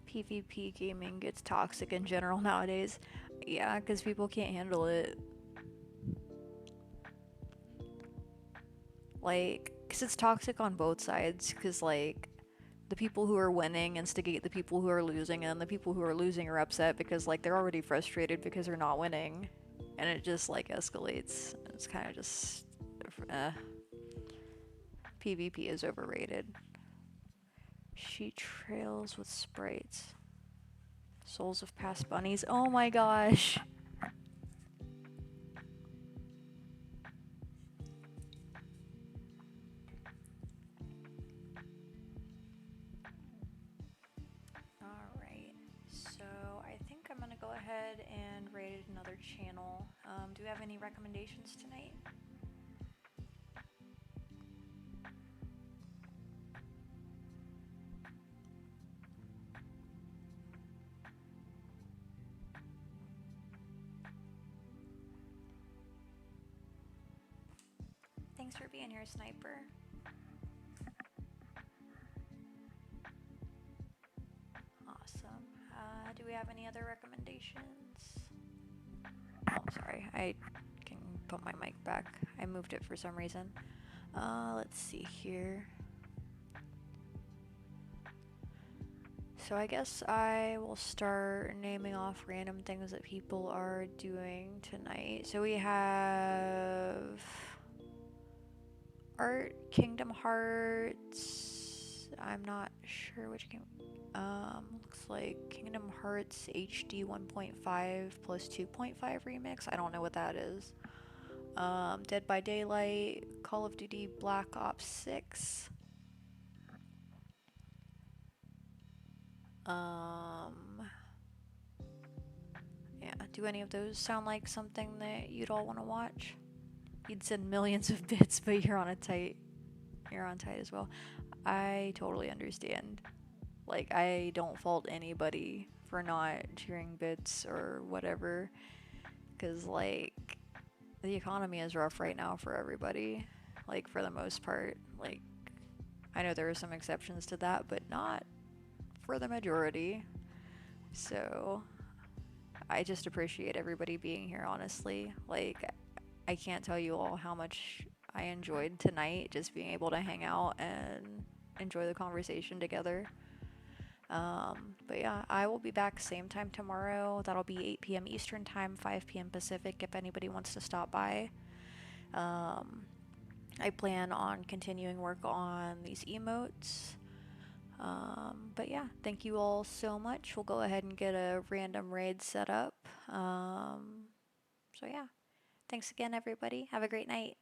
PvP gaming gets toxic in general nowadays. Yeah, because people can't handle it. Like, because it's toxic on both sides. Because, like, the people who are winning instigate the people who are losing, and the people who are losing are upset because like they're already frustrated because they're not winning, and it just like escalates. It's kind of just uh, PvP is overrated. She trails with sprites. Souls of past bunnies. Oh my gosh. Alright, so I think I'm gonna go ahead and raid another channel. Do we have any recommendations tonight? Thanks for being here, Sniper. Awesome. Do we have any other recommendations? Oh, sorry. I can put my mic back. I moved it for some reason. Let's see here. So I guess I will start naming off random things that people are doing tonight. So we have Art, Kingdom Hearts. I'm not sure which game. Looks like Kingdom Hearts HD 1.5 plus 2.5 remix. I don't know what that is. Dead by Daylight, Call of Duty Black Ops 6. Yeah, do any of those sound like something that you'd all want to watch? You'd send millions of bits, but you're on tight as well. I totally understand. Like, I don't fault anybody for not cheering bits or whatever, because, like, the economy is rough right now for everybody, like, for the most part. Like, I know there are some exceptions to that, but not for the majority. So, I just appreciate everybody being here, honestly. Like, I can't tell you all how much I enjoyed tonight, just being able to hang out and enjoy the conversation together. But yeah, I will be back same time tomorrow. That'll be 8 p.m. Eastern Time, 5 p.m. Pacific if anybody wants to stop by. I plan on continuing work on these emotes. But yeah, thank you all so much. We'll go ahead and get a random raid set up. So yeah, thanks again, everybody. Have a great night.